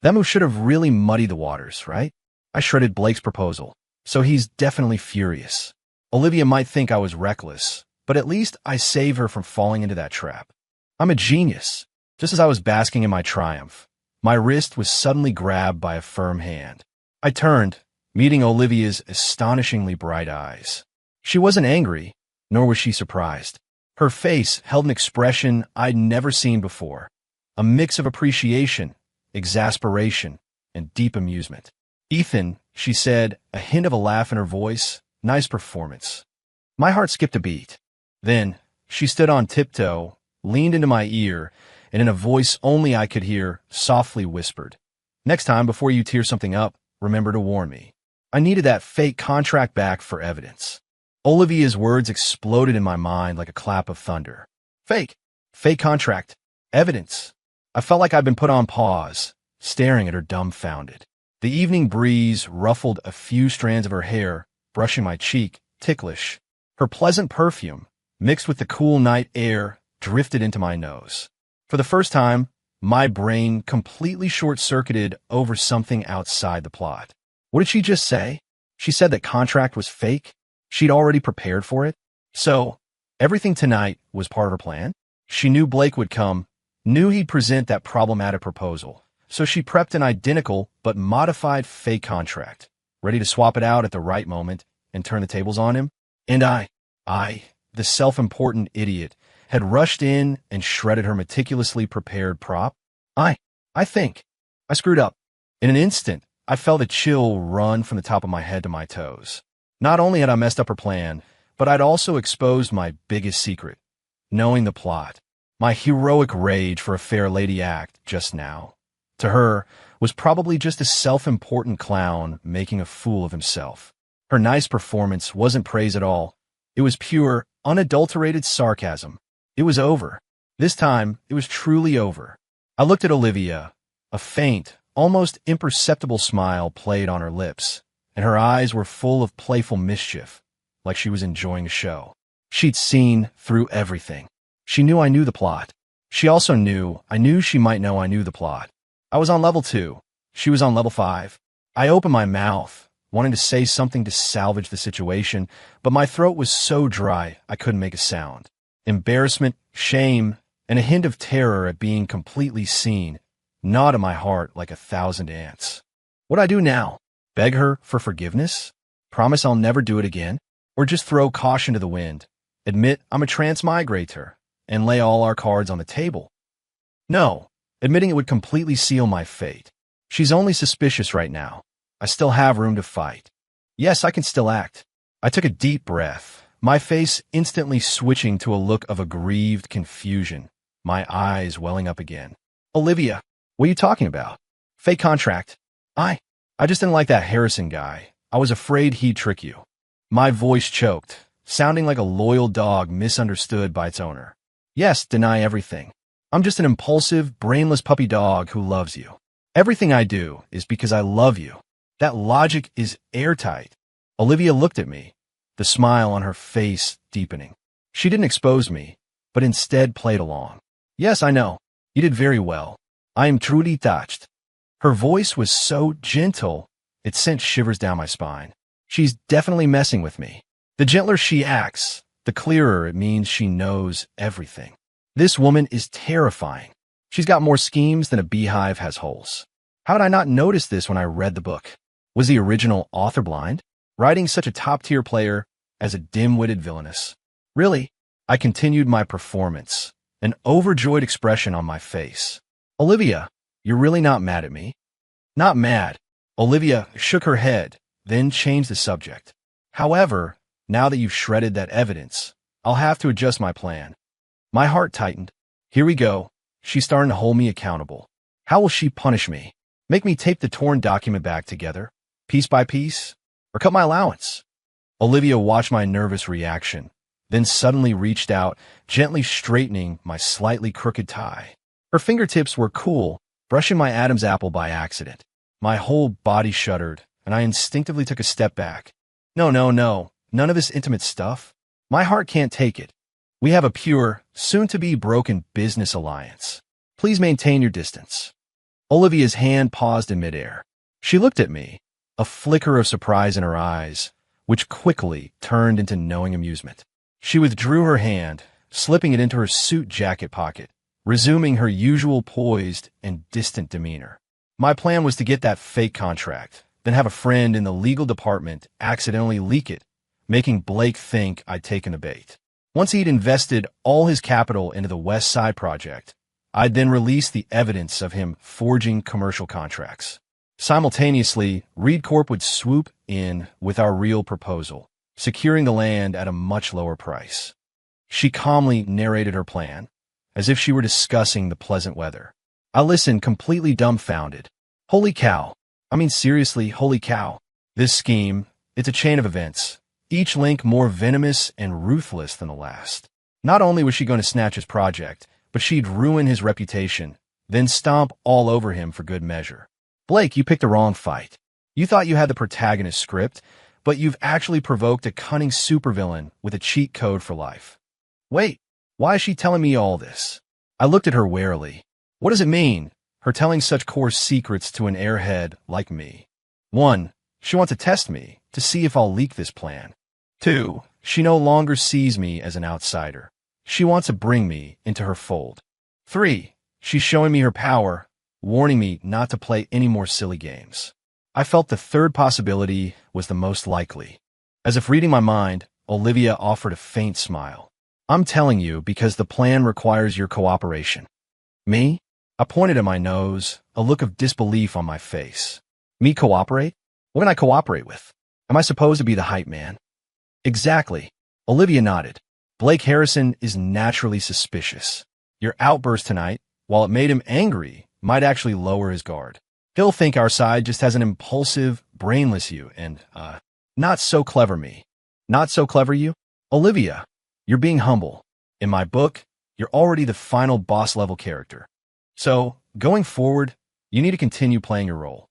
That move should have really muddied the waters, right? I shredded Blake's proposal, so he's definitely furious. Olivia might think I was reckless, but at least I saved her from falling into that trap. I'm a genius. Just as I was basking in my triumph, my wrist was suddenly grabbed by a firm hand. I turned, meeting Olivia's astonishingly bright eyes. She wasn't angry, nor was she surprised. Her face held an expression I'd never seen before, a mix of appreciation, exasperation, and deep amusement. Ethan, she said, a hint of a laugh in her voice, nice performance. My heart skipped a beat. Then, she stood on tiptoe, leaned into my ear, and in a voice only I could hear, softly whispered, "Next time, before you tear something up, remember to warn me." I needed that fake contract back for evidence. Olivia's words exploded in my mind like a clap of thunder. Fake. Fake contract. Evidence. I felt like I'd been put on pause, staring at her dumbfounded. The evening breeze ruffled a few strands of her hair, brushing my cheek, ticklish. Her pleasant perfume, mixed with the cool night air, drifted into my nose. For the first time, my brain completely short-circuited over something outside the plot. What did she just say? She said that contract was fake? She'd already prepared for it? So, everything tonight was part of her plan? She knew Blake would come, knew he'd present that problematic proposal, so she prepped an identical but modified fake contract, ready to swap it out at the right moment and turn the tables on him. And I, the self-important idiot, had rushed in and shredded her meticulously prepared prop. I think. I screwed up. In an instant, I felt a chill run from the top of my head to my toes. Not only had I messed up her plan, but I'd also exposed my biggest secret, knowing the plot. My heroic rage for a fair lady act just now, to her, was probably just a self-important clown making a fool of himself. Her nice performance wasn't praise at all. It was pure, unadulterated sarcasm. It was over. This time, it was truly over. I looked at Olivia. A faint, almost imperceptible smile played on her lips, and her eyes were full of playful mischief, like she was enjoying a show. She'd seen through everything. She knew I knew the plot. She also knew I knew she might know I knew the plot. I was on level 2. She was on level 5. I opened my mouth, wanting to say something to salvage the situation, but my throat was so dry I couldn't make a sound. Embarrassment, shame, and a hint of terror at being completely seen gnawed at my heart like 1,000 ants. What'd I do now? Beg her for forgiveness? Promise I'll never do it again? Or just throw caution to the wind? Admit I'm a transmigrator and lay all our cards on the table? No, admitting it would completely seal my fate. She's only suspicious right now. I still have room to fight. Yes, I can still act. I took a deep breath, my face instantly switching to a look of aggrieved confusion, my eyes welling up again. Olivia, what are you talking about? Fake contract. I just didn't like that Harrison guy. I was afraid he'd trick you. My voice choked, sounding like a loyal dog misunderstood by its owner. Yes, deny everything. I'm just an impulsive, brainless puppy dog who loves you. Everything I do is because I love you. That logic is airtight. Olivia looked at me, the smile on her face deepening. She didn't expose me, but instead played along. Yes, I know. You did very well. I am truly touched. Her voice was so gentle, it sent shivers down my spine. She's definitely messing with me. The gentler she acts, the clearer it means she knows everything. This woman is terrifying. She's got more schemes than a beehive has holes. How did I not notice this when I read the book? Was the original author blind, writing such a top-tier player as a dim-witted villainess? Really? I continued my performance, an overjoyed expression on my face. Olivia, you're really not mad at me? Not mad. Olivia shook her head, then changed the subject. However, now that you've shredded that evidence, I'll have to adjust my plan. My heart tightened. Here we go. She's starting to hold me accountable. How will she punish me? Make me tape the torn document back together, piece by piece? Or cut my allowance? Olivia watched my nervous reaction, then suddenly reached out, gently straightening my slightly crooked tie. Her fingertips were cool, brushing my Adam's apple by accident. My whole body shuddered, and I instinctively took a step back. No, none of this intimate stuff. My heart can't take it. We have a pure, soon-to-be broken business alliance. Please maintain your distance. Olivia's hand paused in midair. She looked at me, a flicker of surprise in her eyes, which quickly turned into knowing amusement. She withdrew her hand, slipping it into her suit jacket pocket, resuming her usual poised and distant demeanor. My plan was to get that fake contract, then have a friend in the legal department accidentally leak it, making Blake think I'd taken the bait. Once he'd invested all his capital into the West Side project, I'd then release the evidence of him forging commercial contracts. Simultaneously, Reed Corp would swoop in with our real proposal, securing the land at a much lower price. She calmly narrated her plan, as if she were discussing the pleasant weather. I listened completely dumbfounded. Holy cow. I mean seriously, holy cow. This scheme, it's a chain of events, each link more venomous and ruthless than the last. Not only was she going to snatch his project, but she'd ruin his reputation, then stomp all over him for good measure. Blake, you picked the wrong fight. You thought you had the protagonist script, but you've actually provoked a cunning supervillain with a cheat code for life. Wait, why is she telling me all this? I looked at her warily. What does it mean, her telling such coarse secrets to an airhead like me? 1. She wants to test me, to see if I'll leak this plan. 2. She no longer sees me as an outsider. She wants to bring me into her fold. 3. She's showing me her power, warning me not to play any more silly games. I felt the third possibility was the most likely. As if reading my mind, Olivia offered a faint smile. I'm telling you because the plan requires your cooperation. Me? I pointed at my nose, a look of disbelief on my face. Me cooperate? What can I cooperate with? Am I supposed to be the hype man? Exactly. Olivia nodded. Blake Harrison is naturally suspicious. Your outburst tonight, while it made him angry, might actually lower his guard. He'll think our side just has an impulsive, brainless you and, not so clever me. Not so clever you? Olivia, you're being humble. In my book, you're already the final boss-level character. So, going forward, you need to continue playing your role.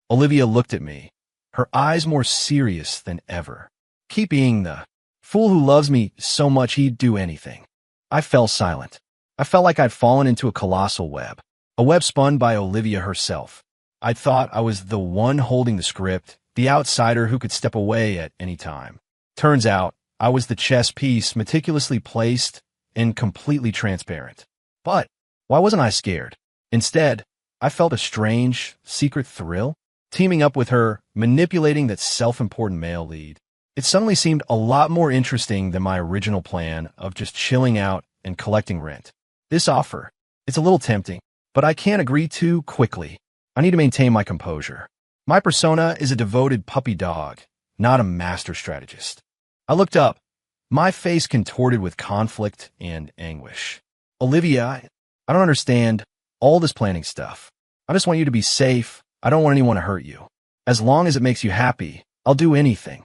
Olivia looked at me, her eyes more serious than ever. Keep being the fool who loves me so much he'd do anything. I fell silent. I felt like I'd fallen into a colossal web, a web spun by Olivia herself. I thought I was the one holding the script, the outsider who could step away at any time. Turns out, I was the chess piece meticulously placed and completely transparent. But why wasn't I scared? Instead, I felt a strange, secret thrill, teaming up with her, manipulating that self-important male lead. It suddenly seemed a lot more interesting than my original plan of just chilling out and collecting rent. This offer, it's a little tempting, but I can't agree too quickly. I need to maintain my composure. My persona is a devoted puppy dog, not a master strategist. I looked up, my face contorted with conflict and anguish. Olivia, I don't understand all this planning stuff. I just want you to be safe. I don't want anyone to hurt you. As long as it makes you happy, I'll do anything.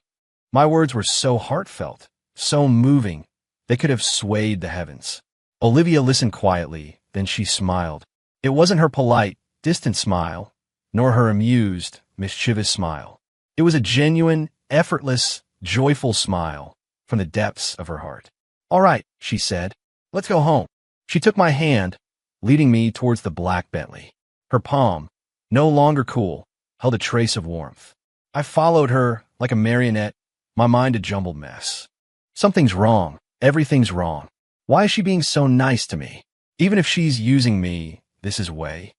My words were so heartfelt, so moving, they could have swayed the heavens. Olivia listened quietly, then she smiled. It wasn't her polite, distant smile, nor her amused, mischievous smile. It was a genuine, effortless, joyful smile from the depths of her heart. All right, she said, let's go home. She took my hand, leading me towards the black Bentley. Her palm, no longer cool, held a trace of warmth. I followed her like a marionette, my mind a jumbled mess. Something's wrong. Everything's wrong. Why is she being so nice to me? Even if she's using me, this is way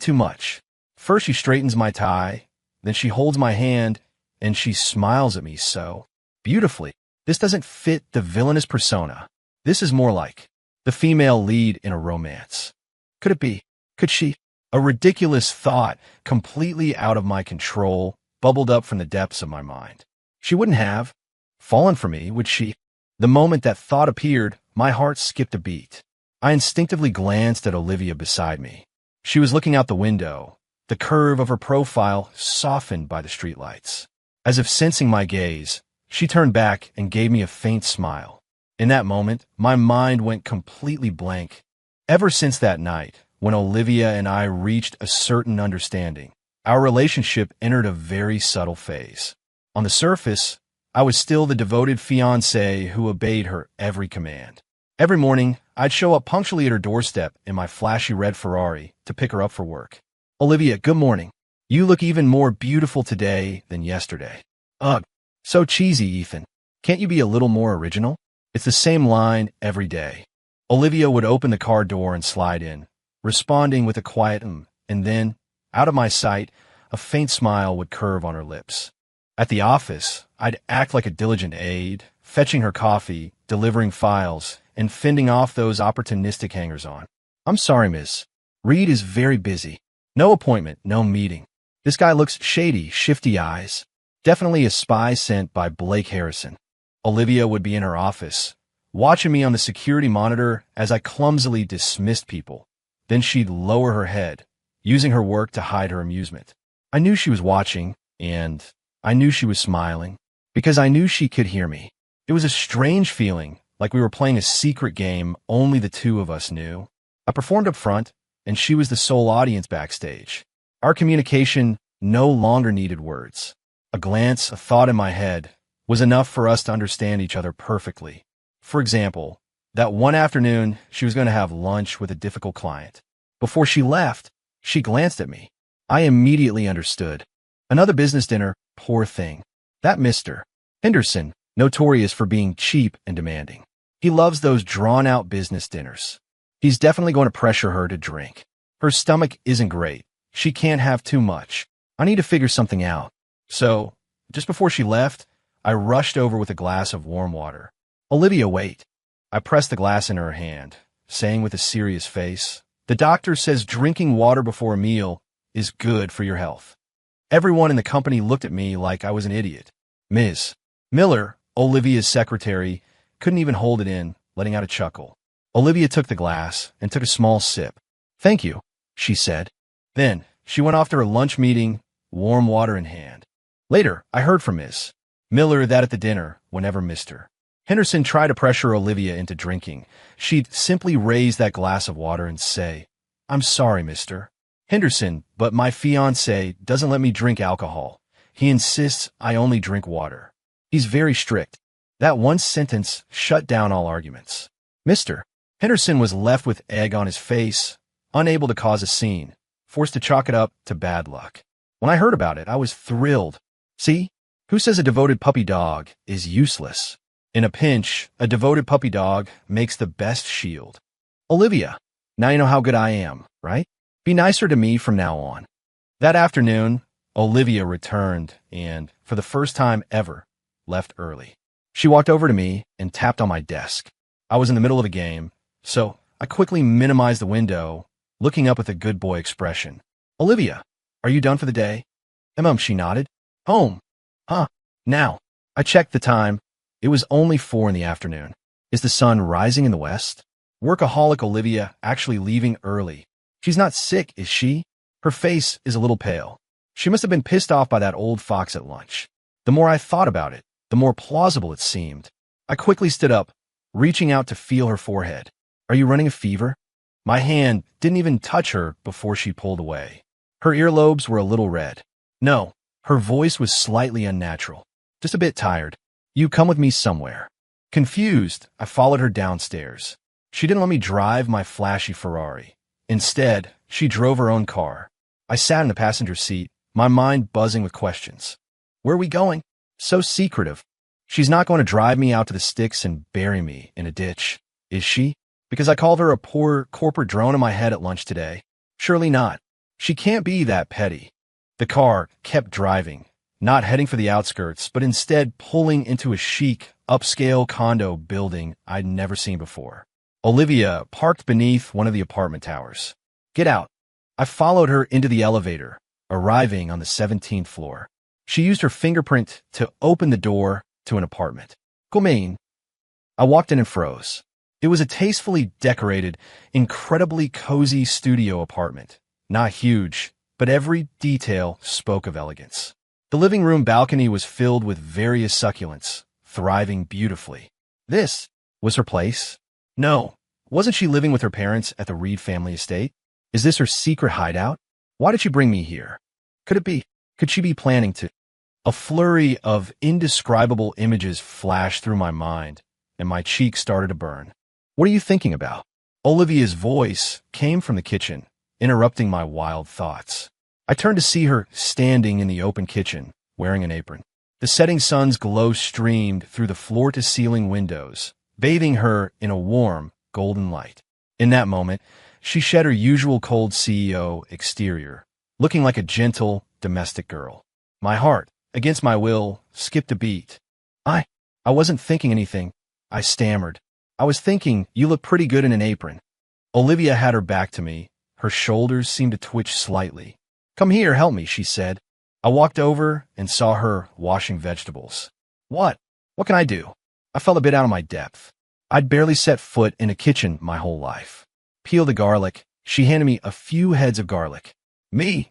too much. First she straightens my tie, then she holds my hand, and she smiles at me so beautifully. This doesn't fit the villainous persona. This is more like the female lead in a romance. Could it be? Could she? A ridiculous thought, completely out of my control, bubbled up from the depths of my mind. She wouldn't have fallen for me, would she? The moment that thought appeared, my heart skipped a beat. I instinctively glanced at Olivia beside me. She was looking out the window, the curve of her profile softened by the streetlights. As if sensing my gaze, she turned back and gave me a faint smile. In that moment, my mind went completely blank. Ever since that night, when Olivia and I reached a certain understanding, our relationship entered a very subtle phase. On the surface, I was still the devoted fiancé who obeyed her every command. Every morning, I'd show up punctually at her doorstep in my flashy red Ferrari to pick her up for work. Olivia, good morning. You look even more beautiful today than yesterday. Ugh, so cheesy, Ethan. Can't you be a little more original? It's the same line every day. Olivia would open the car door and slide in, responding with a quiet and then, out of my sight, a faint smile would curve on her lips. At the office, I'd act like a diligent aide, fetching her coffee, delivering files, and fending off those opportunistic hangers-on. I'm sorry, miss. Reed is very busy. No appointment, no meeting. This guy looks shady, shifty eyes. Definitely a spy sent by Blake Harrison. Olivia would be in her office, watching me on the security monitor as I clumsily dismissed people. Then she'd lower her head, using her work to hide her amusement. I knew she was watching, and I knew she was smiling, because I knew she could hear me. It was a strange feeling, like we were playing a secret game only the two of us knew. I performed up front, and she was the sole audience backstage. Our communication no longer needed words. A glance, a thought in my head, was enough for us to understand each other perfectly. For example, that one afternoon, she was going to have lunch with a difficult client. Before she left, she glanced at me. I immediately understood. Another business dinner, poor thing. That Mr. Henderson, notorious for being cheap and demanding. He loves those drawn-out business dinners. He's definitely going to pressure her to drink. Her stomach isn't great. She can't have too much. I need to figure something out. So, just before she left, I rushed over with a glass of warm water. Olivia, wait. I pressed the glass in her hand, saying with a serious face, the doctor says drinking water before a meal is good for your health. Everyone in the company looked at me like I was an idiot. Ms. Miller, Olivia's secretary, couldn't even hold it in, letting out a chuckle. Olivia took the glass and took a small sip. Thank you, she said. Then she went off to her lunch meeting, warm water in hand. Later, I heard from Ms. Miller that at the dinner, whenever Mr. Henderson tried to pressure Olivia into drinking, she'd simply raise that glass of water and say, I'm sorry, Mr. Henderson, but my fiancé doesn't let me drink alcohol. He insists I only drink water. He's very strict. That one sentence shut down all arguments. Mr. Henderson was left with egg on his face, unable to cause a scene, forced to chalk it up to bad luck. When I heard about it, I was thrilled. See? Who says a devoted puppy dog is useless? In a pinch, a devoted puppy dog makes the best shield. Olivia, now you know how good I am, right? Be nicer to me from now on. That afternoon, Olivia returned and, for the first time ever, left early. She walked over to me and tapped on my desk. I was in the middle of a game, so I quickly minimized the window, looking up with a good boy expression. Olivia, are you done for the day? She nodded. Home. Huh. Now. I checked the time. It was only 4 in the afternoon. Is the sun rising in the west? Workaholic Olivia actually leaving early. She's not sick, is she? Her face is a little pale. She must have been pissed off by that old fox at lunch. The more I thought about it, the more plausible it seemed. I quickly stood up, reaching out to feel her forehead. Are you running a fever? My hand didn't even touch her before she pulled away. Her earlobes were a little red. No, her voice was slightly unnatural. Just a bit tired. You come with me somewhere. Confused, I followed her downstairs. She didn't let me drive my flashy Ferrari. Instead, she drove her own car. I sat in the passenger seat, my mind buzzing with questions. Where are we going? So secretive. She's not going to drive me out to the sticks and bury me in a ditch, is she? Because I called her a poor corporate drone in my head at lunch today? Surely not. She can't be that petty. The car kept driving, not heading for the outskirts, but instead pulling into a chic, upscale condo building I'd never seen before. Olivia parked beneath one of the apartment towers. Get out. I followed her into the elevator, arriving on the 17th floor. She used her fingerprint to open the door to an apartment. Come in. I walked in and froze. It was a tastefully decorated, incredibly cozy studio apartment. Not huge, but every detail spoke of elegance. The living room balcony was filled with various succulents, thriving beautifully. This was her place? No. Wasn't she living with her parents at the Reed family estate? Is this her secret hideout? Why did she bring me here? Could she be planning to? A flurry of indescribable images flashed through my mind, and my cheeks started to burn. What are you thinking about? Olivia's voice came from the kitchen, interrupting my wild thoughts. I turned to see her standing in the open kitchen, wearing an apron. The setting sun's glow streamed through the floor-to-ceiling windows, bathing her in a warm, golden light. In that moment, she shed her usual cold CEO exterior, looking like a gentle, domestic girl. My heart, against my will, skipped a beat. I wasn't thinking anything. I stammered. I was thinking, you look pretty good in an apron. Olivia had her back to me. Her shoulders seemed to twitch slightly. Come here, help me, she said. I walked over and saw her washing vegetables. What? What can I do? I felt a bit out of my depth. I'd barely set foot in a kitchen my whole life. Peel the garlic. She handed me a few heads of garlic. Me?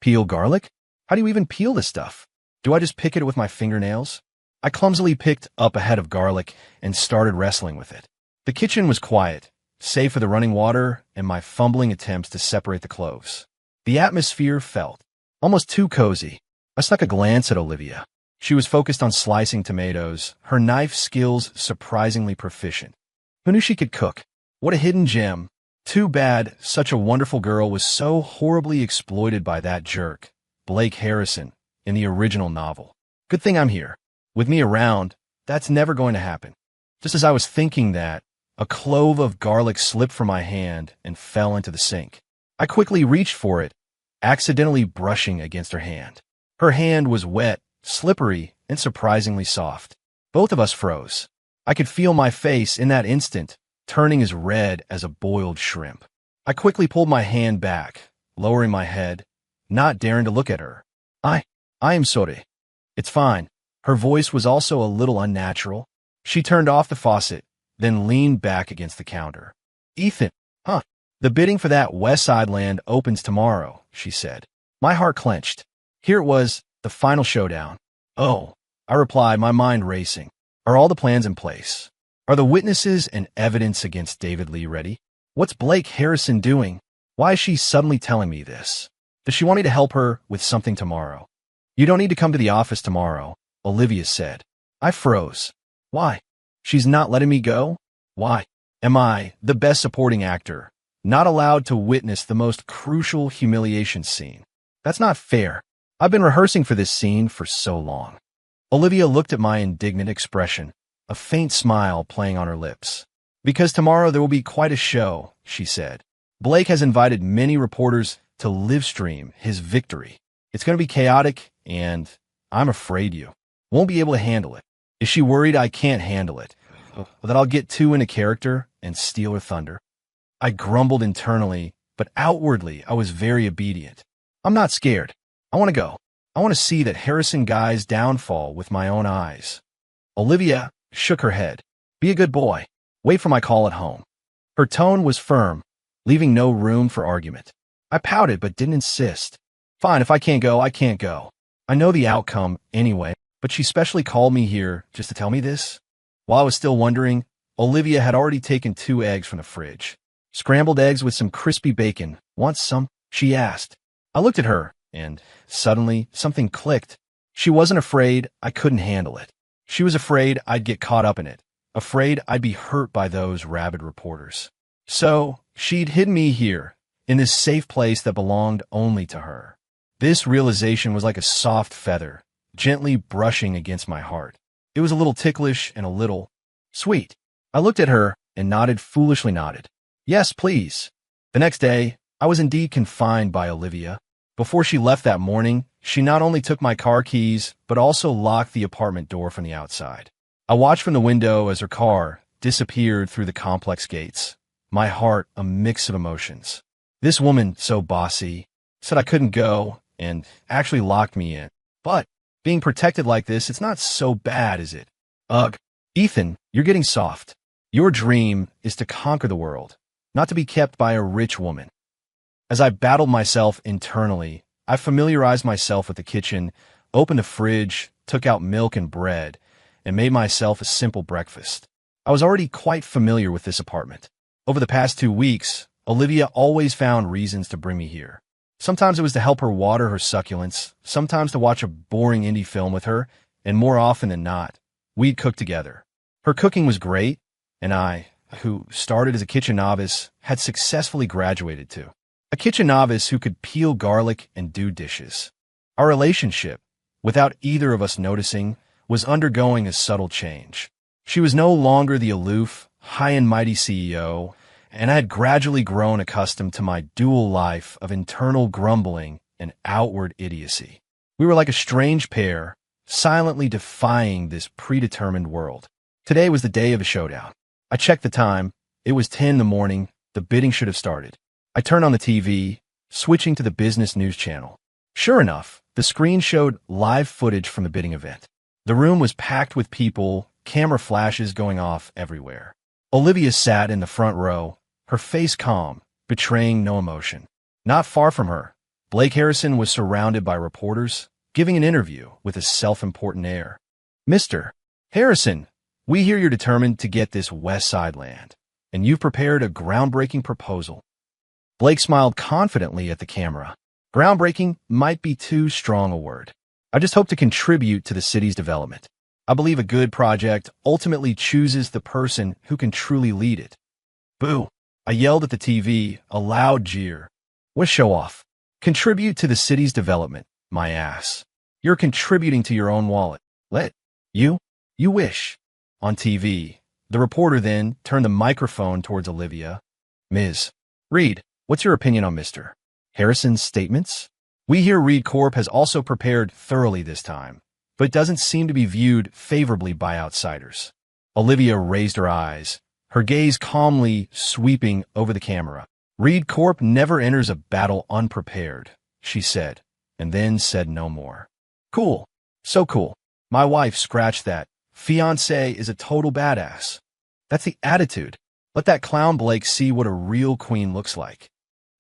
Peel garlic? How do you even peel this stuff? Do I just pick it with my fingernails? I clumsily picked up a head of garlic and started wrestling with it. The kitchen was quiet, save for the running water and my fumbling attempts to separate the cloves. The atmosphere felt almost too cozy. I snuck a glance at Olivia. She was focused on slicing tomatoes, her knife skills surprisingly proficient. Who knew she could cook? What a hidden gem. Too bad such a wonderful girl was so horribly exploited by that jerk, Blake Harrison, in the original novel. Good thing I'm here. With me around, that's never going to happen. Just as I was thinking that, a clove of garlic slipped from my hand and fell into the sink. I quickly reached for it, accidentally brushing against her hand. Her hand was wet, slippery, and surprisingly soft. Both of us froze. I could feel my face in that instant, turning as red as a boiled shrimp. I quickly pulled my hand back, lowering my head, not daring to look at her. I am sorry. It's fine. Her voice was also a little unnatural. She turned off the faucet, then leaned back against the counter. Ethan, the bidding for that West Side land opens tomorrow, she said. My heart clenched. Here it was, the final showdown. Oh, I replied, my mind racing. Are all the plans in place? Are the witnesses and evidence against David Lee ready? What's Blake Harrison doing? Why is she suddenly telling me this? Does she want me to help her with something tomorrow? You don't need to come to the office tomorrow, Olivia said. I froze. Why? She's not letting me go? Why? Am I, the best supporting actor, not allowed to witness the most crucial humiliation scene? That's not fair. I've been rehearsing for this scene for so long. Olivia looked at my indignant expression, a faint smile playing on her lips. Because tomorrow there will be quite a show, she said. Blake has invited many reporters to live stream his victory. It's going to be chaotic, and I'm afraid you won't be able to handle it. Is she worried I can't handle it? That I'll get too into character and steal her thunder? I grumbled internally, but outwardly I was very obedient. I'm not scared. I want to go. I want to see that Harrison guy's downfall with my own eyes. Olivia shook her head. Be a good boy. Wait for my call at home. Her tone was firm, leaving no room for argument. I pouted but didn't insist. Fine, if I can't go, I can't go. I know the outcome anyway, but she specially called me here just to tell me this? While I was still wondering, Olivia had already taken 2 eggs from the fridge. Scrambled eggs with some crispy bacon. Want some? She asked. I looked at her, and suddenly something clicked. She wasn't afraid I couldn't handle it. She was afraid I'd get caught up in it, afraid I'd be hurt by those rabid reporters. So she'd hidden me here, in this safe place that belonged only to her. This realization was like a soft feather, gently brushing against my heart. It was a little ticklish and a little sweet. I looked at her and foolishly nodded. Yes, please. The next day, I was indeed confined by Olivia. Before she left that morning, she not only took my car keys, but also locked the apartment door from the outside. I watched from the window as her car disappeared through the complex gates. My heart a mix of emotions. This woman, so bossy, said I couldn't go and actually locked me in. But being protected like this, it's not so bad, is it? Ugh. Ethan, you're getting soft. Your dream is to conquer the world, not to be kept by a rich woman. As I battled myself internally, I familiarized myself with the kitchen, opened the fridge, took out milk and bread, and made myself a simple breakfast. I was already quite familiar with this apartment. Over the past 2 weeks, Olivia always found reasons to bring me here. Sometimes it was to help her water her succulents, sometimes to watch a boring indie film with her, and more often than not, we'd cook together. Her cooking was great, and I, who started as a kitchen novice, had successfully graduated to a kitchen novice who could peel garlic and do dishes. Our relationship, without either of us noticing, was undergoing a subtle change. She was no longer the aloof, high and mighty CEO, and I had gradually grown accustomed to my dual life of internal grumbling and outward idiocy. We were like a strange pair, silently defying this predetermined world. Today was the day of a showdown. I checked the time. It was 10 in the morning. The bidding should have started. I turned on the TV, switching to the business news channel. Sure enough, the screen showed live footage from the bidding event. The room was packed with people, camera flashes going off everywhere. Olivia sat in the front row, her face calm, betraying no emotion. Not far from her, Blake Harrison was surrounded by reporters, giving an interview with a self-important air. Mr. Harrison, we hear you're determined to get this West Side land, and you've prepared a groundbreaking proposal. Blake smiled confidently at the camera. Groundbreaking might be too strong a word. I just hope to contribute to the city's development. I believe a good project ultimately chooses the person who can truly lead it. Boo! I yelled at the TV, a loud jeer. What show off? Contribute to the city's development, my ass. You're contributing to your own wallet. You wish. On TV, the reporter then turned the microphone towards Olivia. Ms. Reed, what's your opinion on Mr. Harrison's statements? We hear Reed Corp has also prepared thoroughly this time, but doesn't seem to be viewed favorably by outsiders. Olivia raised her eyes, her gaze calmly sweeping over the camera. Reed Corp never enters a battle unprepared, she said, and then said no more. Cool. So cool. My wife scratched that. Fiancé is a total badass. That's the attitude. Let that clown Blake see what a real queen looks like.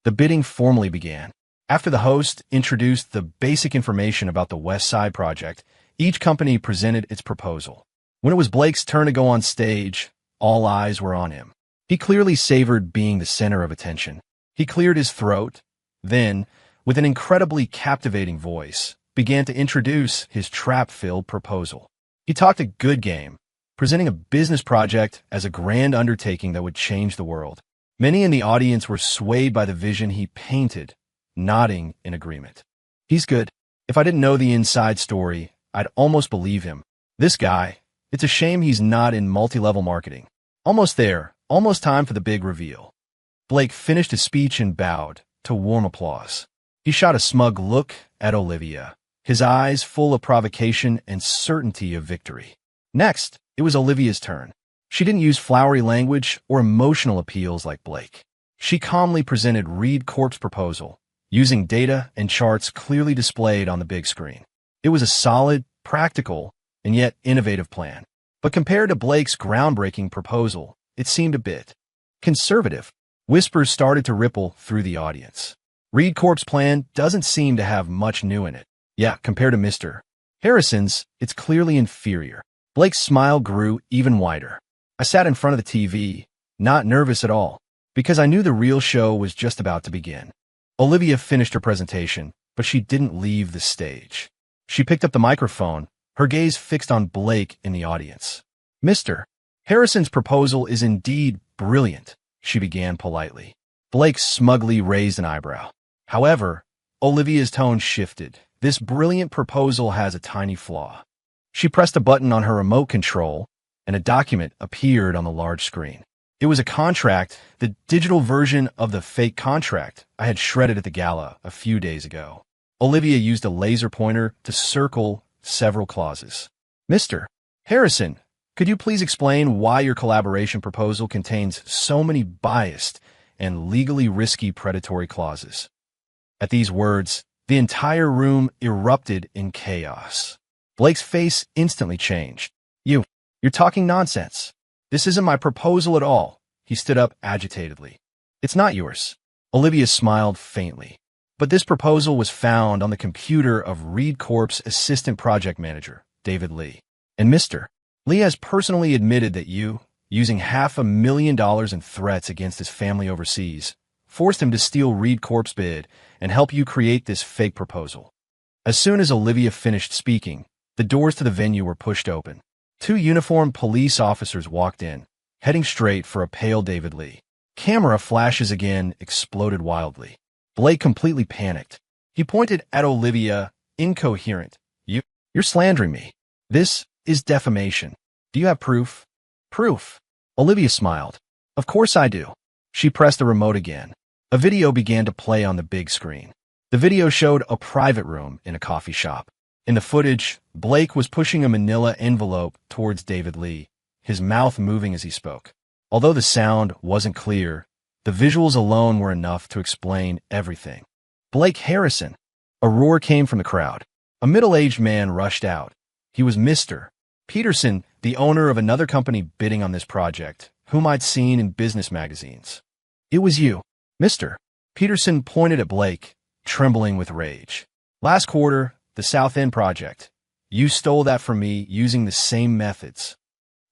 The bidding formally began. After the host introduced the basic information about the West Side project, each company presented its proposal. When it was Blake's turn to go on stage, all eyes were on him. He clearly savored being the center of attention. He cleared his throat, then, with an incredibly captivating voice, began to introduce his trap-filled proposal. He talked a good game, presenting a business project as a grand undertaking that would change the world. Many in the audience were swayed by the vision he painted, nodding in agreement. He's good. If I didn't know the inside story, I'd almost believe him. This guy, it's a shame he's not in multi-level marketing. Almost there, almost time for the big reveal. Blake finished his speech and bowed to warm applause. He shot a smug look at Olivia, his eyes full of provocation and certainty of victory. Next, it was Olivia's turn. She didn't use flowery language or emotional appeals like Blake. She calmly presented Reed Corp's proposal, using data and charts clearly displayed on the big screen. It was a solid, practical, and yet innovative plan. But compared to Blake's groundbreaking proposal, it seemed a bit conservative. Whispers started to ripple through the audience. Reed Corp's plan doesn't seem to have much new in it. Yeah, compared to Mr. Harrison's, it's clearly inferior. Blake's smile grew even wider. I sat in front of the TV, not nervous at all, because I knew the real show was just about to begin. Olivia finished her presentation, but she didn't leave the stage. She picked up the microphone, her gaze fixed on Blake in the audience. Mr. Harrison's proposal is indeed brilliant, she began politely. Blake smugly raised an eyebrow. However, Olivia's tone shifted. This brilliant proposal has a tiny flaw. She pressed a button on her remote control, and a document appeared on the large screen. It was a contract, the digital version of the fake contract I had shredded at the gala a few days ago. Olivia used a laser pointer to circle several clauses. Mr. Harrison, could you please explain why your collaboration proposal contains so many biased and legally risky predatory clauses? At these words, the entire room erupted in chaos. Blake's face instantly changed. You're talking nonsense. This isn't my proposal at all. He stood up agitatedly. It's not yours. Olivia smiled faintly. But this proposal was found on the computer of Reed Corp's assistant project manager, David Lee. And Mr. Lee has personally admitted that you, using $500,000 in threats against his family overseas, forced him to steal Reed Corp's bid and help you create this fake proposal. As soon as Olivia finished speaking, the doors to the venue were pushed open. 2 uniformed police officers walked in, heading straight for a pale David Lee. Camera flashes again exploded wildly. Blake completely panicked. He pointed at Olivia, incoherent. You're slandering me. This is defamation. Do you have proof? Proof. Olivia smiled. Of course I do. She pressed the remote again. A video began to play on the big screen. The video showed a private room in a coffee shop. In the footage, Blake was pushing a manila envelope towards David Lee, his mouth moving as he spoke. Although the sound wasn't clear, the visuals alone were enough to explain everything. Blake Harrison. A roar came from the crowd. A middle-aged man rushed out. He was Mr. Peterson, the owner of another company bidding on this project, whom I'd seen in business magazines. It was you. Mr. Peterson pointed at Blake, trembling with rage. Last quarter, the South End project. You stole that from me using the same methods.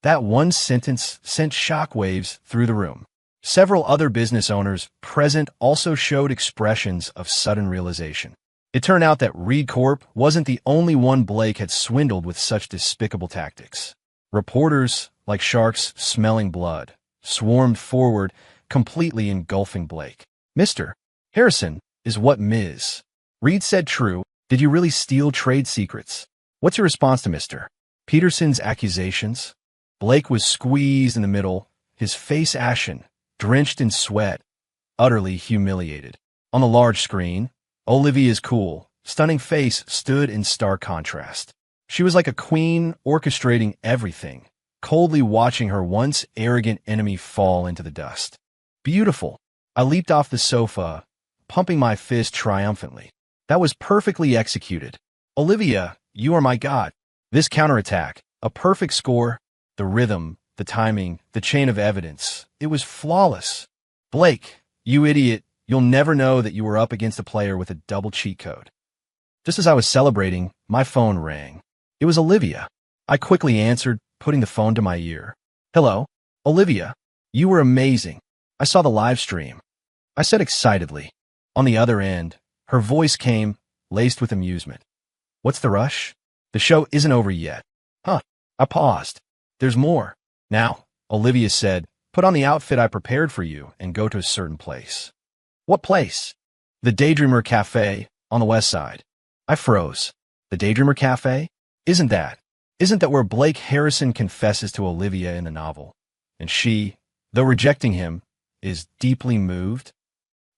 That one sentence sent shockwaves through the room. Several other business owners present also showed expressions of sudden realization. It turned out that Reed Corp wasn't the only one Blake had swindled with such despicable tactics. Reporters, like sharks smelling blood, swarmed forward, completely engulfing Blake. Mr. Harrison, is what Ms. Reed said true? Did you really steal trade secrets? What's your response to Mr. Peterson's accusations? Blake was squeezed in the middle, his face ashen, drenched in sweat, utterly humiliated. On the large screen, Olivia's cool, stunning face stood in stark contrast. She was like a queen orchestrating everything, coldly watching her once arrogant enemy fall into the dust. Beautiful. I leaped off the sofa, pumping my fist triumphantly. That was perfectly executed. Olivia, you are my god. This counterattack, a perfect score, the rhythm, the timing, the chain of evidence, it was flawless. Blake, you idiot, you'll never know that you were up against a player with a double cheat code. Just as I was celebrating, my phone rang. It was Olivia. I quickly answered, putting the phone to my ear. Hello, Olivia. You were amazing. I saw the live stream. I said excitedly. On the other end, her voice came, laced with amusement. What's the rush? The show isn't over yet. Huh. I paused. There's more. Now, Olivia said, put on the outfit I prepared for you and go to a certain place. What place? The Daydreamer Cafe, on the west side. I froze. The Daydreamer Cafe? Isn't that where Blake Harrison confesses to Olivia in the novel? And she, though rejecting him, is deeply moved?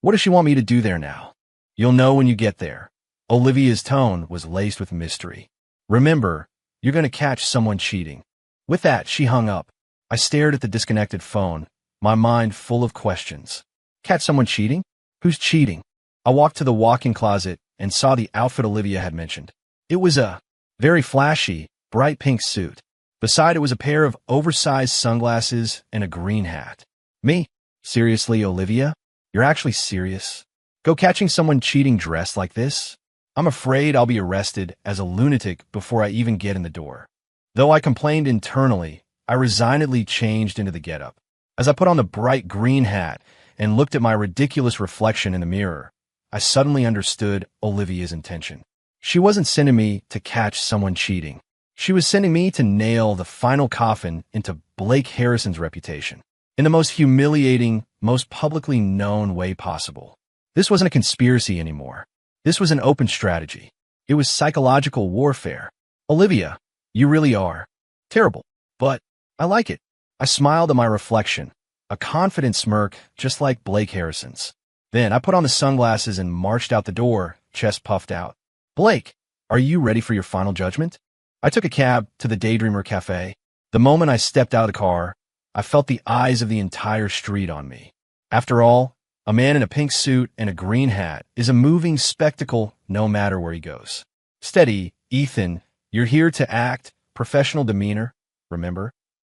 What does she want me to do there now? You'll know when you get there. Olivia's tone was laced with mystery. Remember, you're going to catch someone cheating. With that, she hung up. I stared at the disconnected phone, my mind full of questions. Catch someone cheating? Who's cheating? I walked to the walk-in closet and saw the outfit Olivia had mentioned. It was a very flashy, bright pink suit. Beside it was a pair of oversized sunglasses and a green hat. Me? Seriously, Olivia? You're actually serious? Go catching someone cheating dressed like this? I'm afraid I'll be arrested as a lunatic before I even get in the door. Though I complained internally, I resignedly changed into the getup. As I put on the bright green hat and looked at my ridiculous reflection in the mirror, I suddenly understood Olivia's intention. She wasn't sending me to catch someone cheating. She was sending me to nail the final coffin into Blake Harrison's reputation in the most humiliating, most publicly known way possible. This wasn't a conspiracy anymore. This was an open strategy. It was psychological warfare. Olivia, you really are terrible, but I like it. I smiled at my reflection, a confident smirk just like Blake Harrison's. Then I put on the sunglasses and marched out the door, chest puffed out. Blake, are you ready for your final judgment? I took a cab to the Daydreamer Cafe. The moment I stepped out of the car, I felt the eyes of the entire street on me. After all, a man in a pink suit and a green hat is a moving spectacle no matter where he goes. Steady, Ethan, you're here to act, professional demeanor, remember?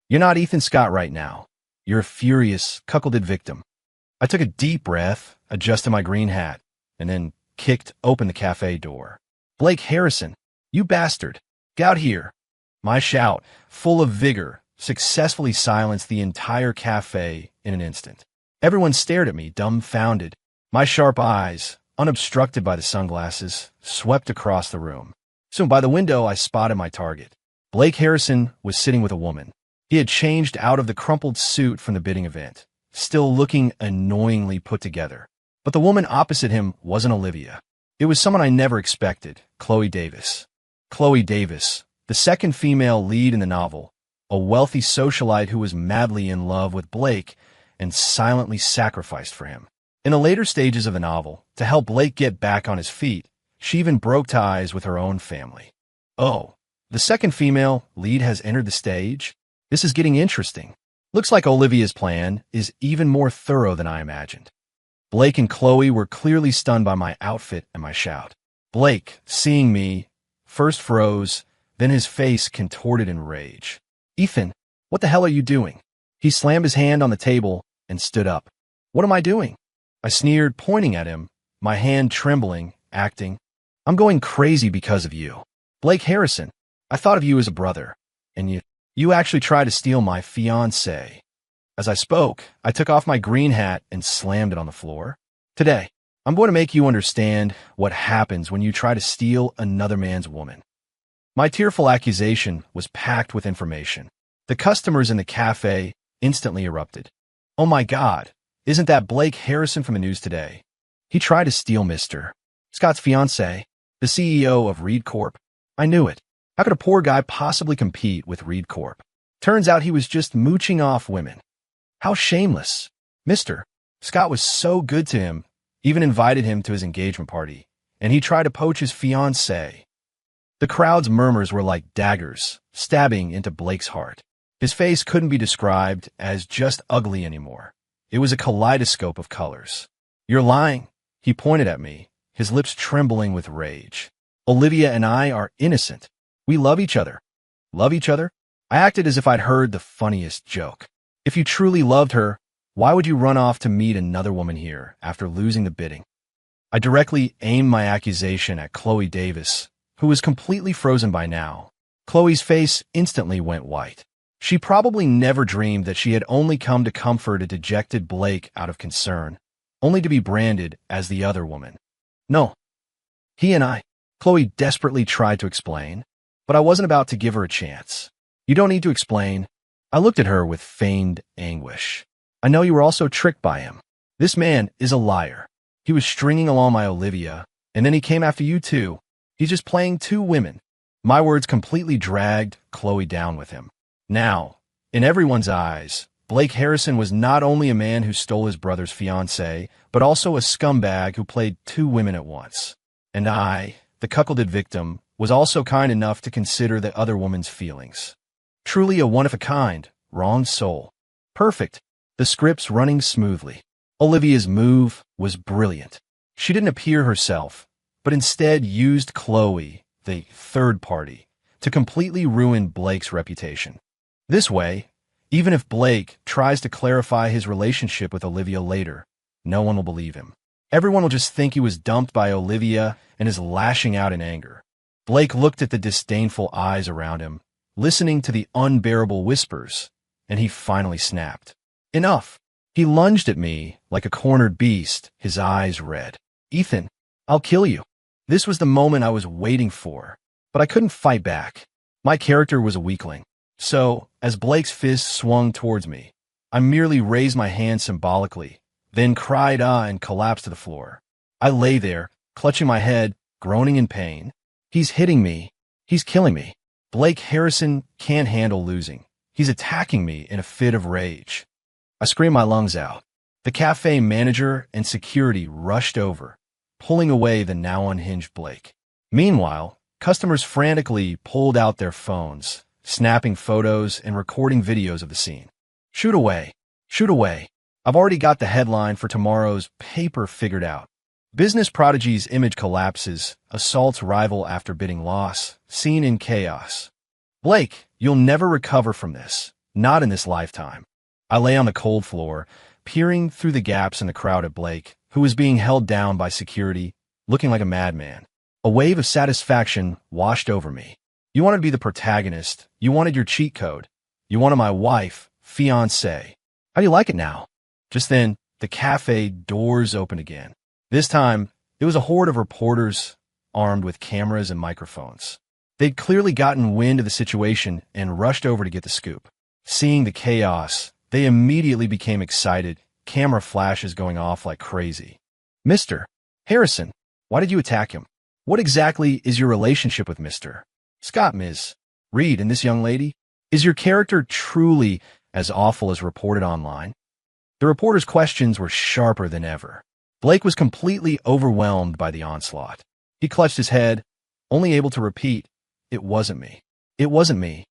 You're not Ethan Scott right now. You're a furious, cuckolded victim. I took a deep breath, adjusted my green hat, and then kicked open the cafe door. Blake Harrison, you bastard. Get out here. My shout, full of vigor, successfully silenced the entire cafe in an instant. Everyone stared at me, dumbfounded. My sharp eyes, unobstructed by the sunglasses, swept across the room. Soon by the window, I spotted my target. Blake Harrison was sitting with a woman. He had changed out of the crumpled suit from the bidding event, still looking annoyingly put together. But the woman opposite him wasn't Olivia. It was someone I never expected, Chloe Davis. Chloe Davis, the second female lead in the novel, a wealthy socialite who was madly in love with Blake and silently sacrificed for him. In the later stages of the novel, to help Blake get back on his feet, she even broke ties with her own family. Oh, the second female lead has entered the stage? This is getting interesting. Looks like Olivia's plan is even more thorough than I imagined. Blake and Chloe were clearly stunned by my outfit and my shout. Blake, seeing me, first froze, then his face contorted in rage. Ethan, what the hell are you doing? He slammed his hand on the table and stood up. What am I doing? I sneered, pointing at him, my hand trembling, acting. I'm going crazy because of you. Blake Harrison, I thought of you as a brother, and you actually tried to steal my fiancé. As I spoke, I took off my green hat and slammed it on the floor. Today, I'm going to make you understand what happens when you try to steal another man's woman. My tearful accusation was packed with information. The customers in the cafe instantly erupted. Oh my God, isn't that Blake Harrison from the news today? He tried to steal Mr. Scott's fiancé, the CEO of Reed Corp. I knew it. How could a poor guy possibly compete with Reed Corp? Turns out he was just mooching off women. How shameless. Mr. Scott was so good to him, even invited him to his engagement party, and he tried to poach his fiancée. The crowd's murmurs were like daggers, stabbing into Blake's heart. His face couldn't be described as just ugly anymore. It was a kaleidoscope of colors. You're lying, he pointed at me, his lips trembling with rage. Olivia and I are innocent. We love each other. Love each other? I acted as if I'd heard the funniest joke. If you truly loved her, why would you run off to meet another woman here after losing the bidding? I directly aimed my accusation at Chloe Davis, who was completely frozen by now. Chloe's face instantly went white. She probably never dreamed that she had only come to comfort a dejected Blake out of concern, only to be branded as the other woman. No. He and I. Chloe desperately tried to explain, but I wasn't about to give her a chance. You don't need to explain. I looked at her with feigned anguish. I know you were also tricked by him. This man is a liar. He was stringing along my Olivia, and then he came after you too. He's just playing two women. My words completely dragged Chloe down with him. Now, in everyone's eyes, Blake Harrison was not only a man who stole his brother's fiancée, but also a scumbag who played two women at once. And I, the cuckolded victim, was also kind enough to consider the other woman's feelings. Truly a one-of-a-kind, wrong soul. Perfect. The script's running smoothly. Olivia's move was brilliant. She didn't appear herself, but instead used Chloe, the third party, to completely ruin Blake's reputation. This way, even if Blake tries to clarify his relationship with Olivia later, no one will believe him. Everyone will just think he was dumped by Olivia and is lashing out in anger. Blake looked at the disdainful eyes around him, listening to the unbearable whispers, and he finally snapped. Enough! He lunged at me like a cornered beast, his eyes red. Ethan, I'll kill you. This was the moment I was waiting for, but I couldn't fight back. My character was a weakling. So, as Blake's fist swung towards me, I merely raised my hand symbolically, then cried and collapsed to the floor. I lay there, clutching my head, groaning in pain. He's hitting me. He's killing me. Blake Harrison can't handle losing. He's attacking me in a fit of rage. I screamed my lungs out. The cafe manager and security rushed over, pulling away the now unhinged Blake. Meanwhile, customers frantically pulled out their phones, snapping photos and recording videos of the scene. Shoot away. Shoot away. I've already got the headline for tomorrow's paper figured out. Business prodigy's image collapses, assaults rival after bidding loss, scene in chaos. Blake, you'll never recover from this. Not in this lifetime. I lay on the cold floor, peering through the gaps in the crowd at Blake, who was being held down by security, looking like a madman. A wave of satisfaction washed over me. You wanted to be the protagonist. You wanted your cheat code. You wanted my wife, fiancé. How do you like it now? Just then, the cafe doors opened again. This time, it was a horde of reporters armed with cameras and microphones. They'd clearly gotten wind of the situation and rushed over to get the scoop. Seeing the chaos, they immediately became excited, camera flashes going off like crazy. Mr. Harrison, why did you attack him? What exactly is your relationship with Mr. Scott, Ms. Reed, and this young lady? Is your character truly as awful as reported online? The reporter's questions were sharper than ever. Blake was completely overwhelmed by the onslaught. He clutched his head, only able to repeat, "It wasn't me. It wasn't me."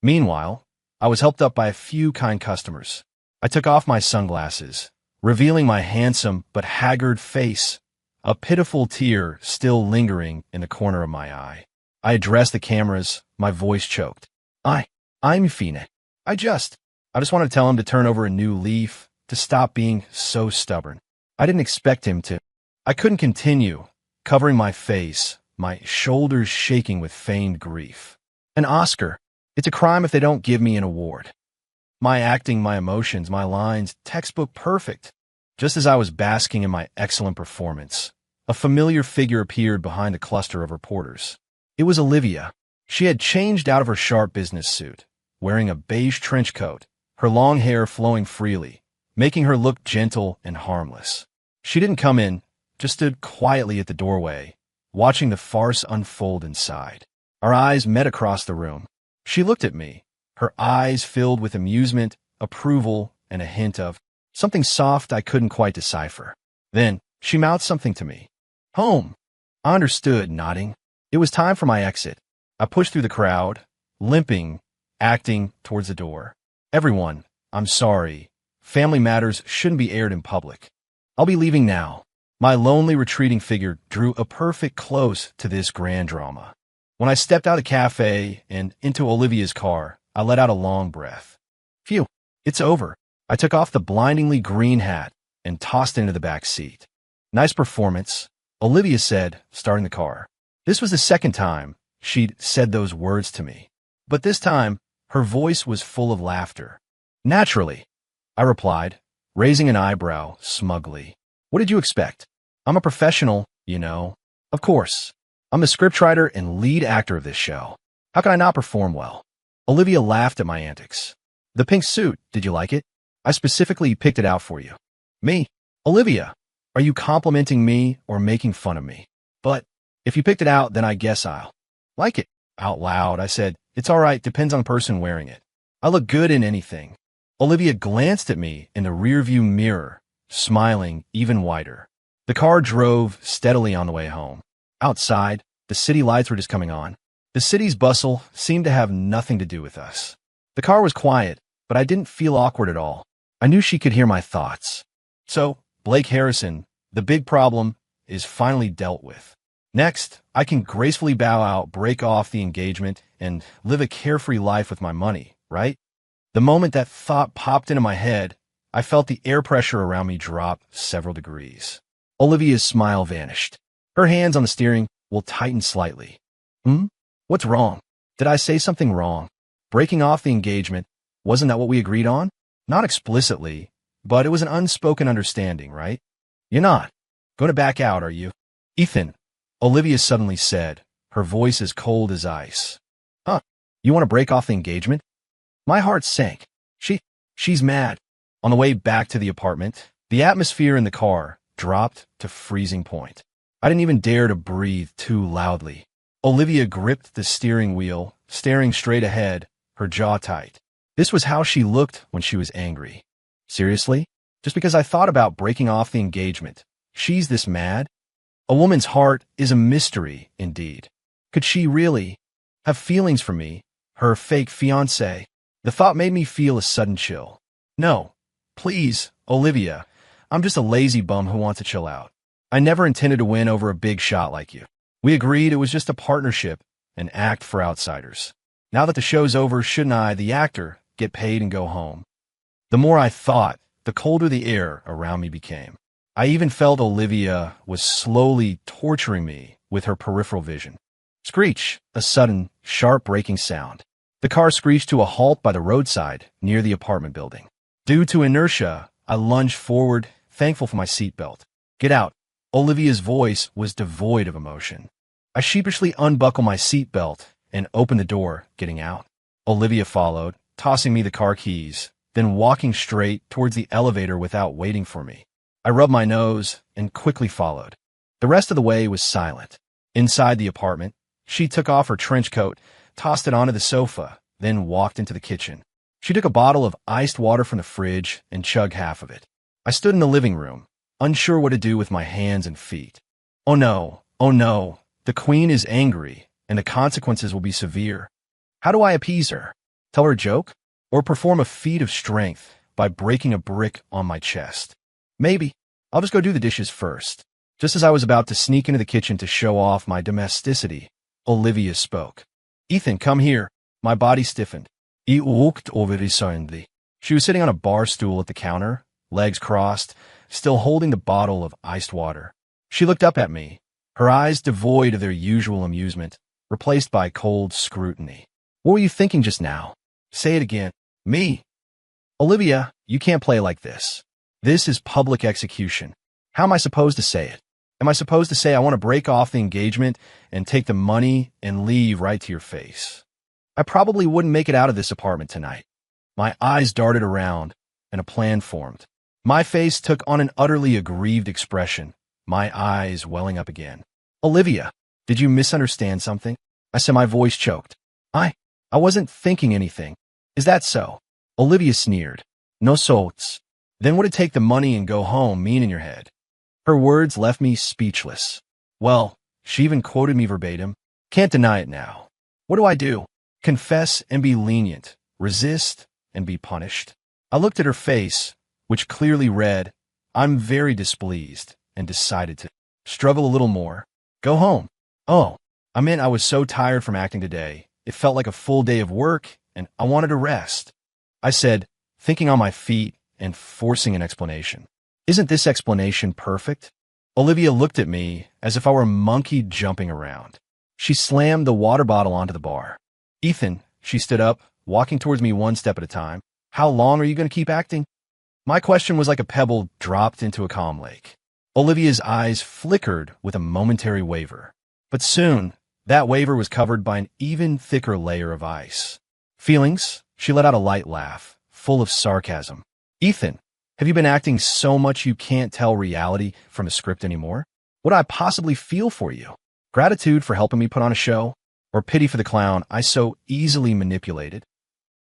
Meanwhile, I was helped up by a few kind customers. I took off my sunglasses, revealing my handsome but haggard face, a pitiful tear still lingering in the corner of my eye. I addressed the cameras, my voice choked. I'm Fina. I just want to tell him to turn over a new leaf, to stop being so stubborn. I didn't expect him to. I couldn't continue, covering my face, my shoulders shaking with feigned grief. An Oscar. It's a crime if they don't give me an award. My acting, my emotions, my lines, textbook perfect. Just as I was basking in my excellent performance, a familiar figure appeared behind a cluster of reporters. It was Olivia. She had changed out of her sharp business suit, wearing a beige trench coat, her long hair flowing freely, making her look gentle and harmless. She didn't come in, just stood quietly at the doorway, watching the farce unfold inside. Our eyes met across the room. She looked at me, her eyes filled with amusement, approval, and a hint of something soft I couldn't quite decipher. Then she mouthed something to me. Home. I understood, nodding. It was time for my exit. I pushed through the crowd, limping, acting towards the door. Everyone, I'm sorry. Family matters shouldn't be aired in public. I'll be leaving now. My lonely retreating figure drew a perfect close to this grand drama. When I stepped out of the cafe and into Olivia's car, I let out a long breath. Phew, it's over. I took off the blindingly green hat and tossed it into the back seat. Nice performance, Olivia said, starting the car. This was the second time she'd said those words to me. But this time, her voice was full of laughter. Naturally, I replied, raising an eyebrow smugly. What did you expect? I'm a professional, you know. Of course. I'm the scriptwriter and lead actor of this show. How can I not perform well? Olivia laughed at my antics. The pink suit, did you like it? I specifically picked it out for you. Me? Olivia, are you complimenting me or making fun of me? But if you picked it out, then I guess I'll like it. Out loud, I said, it's all right, depends on the person wearing it. I look good in anything. Olivia glanced at me in the rearview mirror, smiling even wider. The car drove steadily on the way home. Outside, the city lights were just coming on. The city's bustle seemed to have nothing to do with us. The car was quiet, but I didn't feel awkward at all. I knew she could hear my thoughts. So, Blake Harrison, the big problem is finally dealt with. Next, I can gracefully bow out, break off the engagement, and live a carefree life with my money, right? The moment that thought popped into my head, I felt the air pressure around me drop several degrees. Olivia's smile vanished. Her hands on the steering wheel tightened slightly. What's wrong? Did I say something wrong? Breaking off the engagement, wasn't that what we agreed on? Not explicitly, but it was an unspoken understanding, right? You're not going to back out, are you? Ethan, Olivia suddenly said, her voice as cold as ice. Huh? You want to break off the engagement? My heart sank. She's mad. On the way back to the apartment, the atmosphere in the car dropped to freezing point. I didn't even dare to breathe too loudly. Olivia gripped the steering wheel, staring straight ahead, her jaw tight. This was how she looked when she was angry. Seriously? Just because I thought about breaking off the engagement, she's this mad? A woman's heart is a mystery, indeed. Could she really have feelings for me, her fake fiancé? The thought made me feel a sudden chill. No, please, Olivia, I'm just a lazy bum who wants to chill out. I never intended to win over a big shot like you. We agreed it was just a partnership, an act for outsiders. Now that the show's over, shouldn't I, the actor, get paid and go home? The more I thought, the colder the air around me became. I even felt Olivia was slowly torturing me with her peripheral vision. Screech, a sudden, sharp braking sound. The car screeched to a halt by the roadside near the apartment building. Due to inertia, I lunged forward, thankful for my seatbelt. Get out. Olivia's voice was devoid of emotion. I sheepishly unbuckled my seatbelt and opened the door, getting out. Olivia followed, tossing me the car keys, then walking straight towards the elevator without waiting for me. I rubbed my nose and quickly followed. The rest of the way was silent. Inside the apartment, she took off her trench coat, tossed it onto the sofa, then walked into the kitchen. She took a bottle of iced water from the fridge and chugged half of it. I stood in the living room, unsure what to do with my hands and feet. Oh no, the queen is angry, and the consequences will be severe. How do I appease her? Tell her a joke? Or perform a feat of strength by breaking a brick on my chest? Maybe. I'll just go do the dishes first. Just as I was about to sneak into the kitchen to show off my domesticity, Olivia spoke. Ethan, come here. My body stiffened. She was sitting on a bar stool at the counter, legs crossed, still holding the bottle of iced water. She looked up at me, her eyes devoid of their usual amusement, replaced by cold scrutiny. What were you thinking just now? Say it again. Me. Olivia, you can't play like this. This is public execution. How am I supposed to say it? Am I supposed to say I want to break off the engagement and take the money and leave right to your face? I probably wouldn't make it out of this apartment tonight. My eyes darted around, and a plan formed. My face took on an utterly aggrieved expression, my eyes welling up again. Olivia, did you misunderstand something? I said, my voice choked. I wasn't thinking anything. Is that so? Olivia sneered. No sots. Then would it take the money and go home mean in your head? Her words left me speechless. Well, she even quoted me verbatim. Can't deny it now. What do I do? Confess and be lenient. Resist and be punished. I looked at her face, which clearly read, I'm very displeased, and decided to struggle a little more. Go home. Oh, I meant I was so tired from acting today. It felt like a full day of work, and I wanted to rest. I said, thinking on my feet and forcing an explanation. Isn't this explanation perfect? Olivia looked at me as if I were a monkey jumping around. She slammed the water bottle onto the bar. Ethan, she stood up, walking towards me one step at a time. How long are you going to keep acting? My question was like a pebble dropped into a calm lake. Olivia's eyes flickered with a momentary waver. But soon, that waver was covered by an even thicker layer of ice. Feelings? She let out a light laugh, full of sarcasm. Ethan, have you been acting so much you can't tell reality from a script anymore? What do I possibly feel for you? Gratitude for helping me put on a show? Or pity for the clown I so easily manipulated?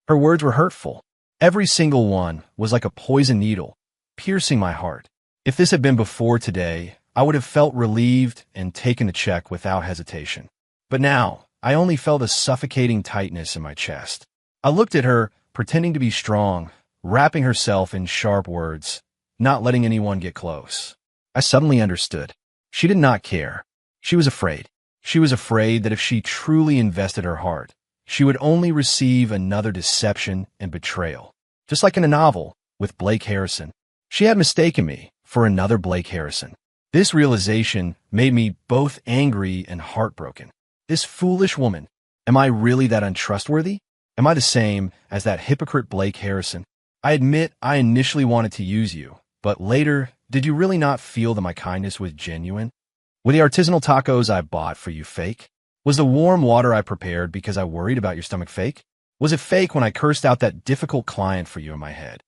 Her words were hurtful. Every single one was like a poison needle, piercing my heart. If this had been before today, I would have felt relieved and taken the check without hesitation. But now, I only felt a suffocating tightness in my chest. I looked at her, pretending to be strong, wrapping herself in sharp words, not letting anyone get close. I suddenly understood. She did not care. She was afraid. She was afraid that if she truly invested her heart, she would only receive another deception and betrayal. Just like in a novel with Blake Harrison. She had mistaken me for another Blake Harrison. This realization made me both angry and heartbroken. This foolish woman. Am I really that untrustworthy? Am I the same as that hypocrite Blake Harrison? I admit I initially wanted to use you, but later, did you really not feel that my kindness was genuine? Were the artisanal tacos I bought for you fake? Was the warm water I prepared because I worried about your stomach fake? Was it fake when I cursed out that difficult client for you in my head?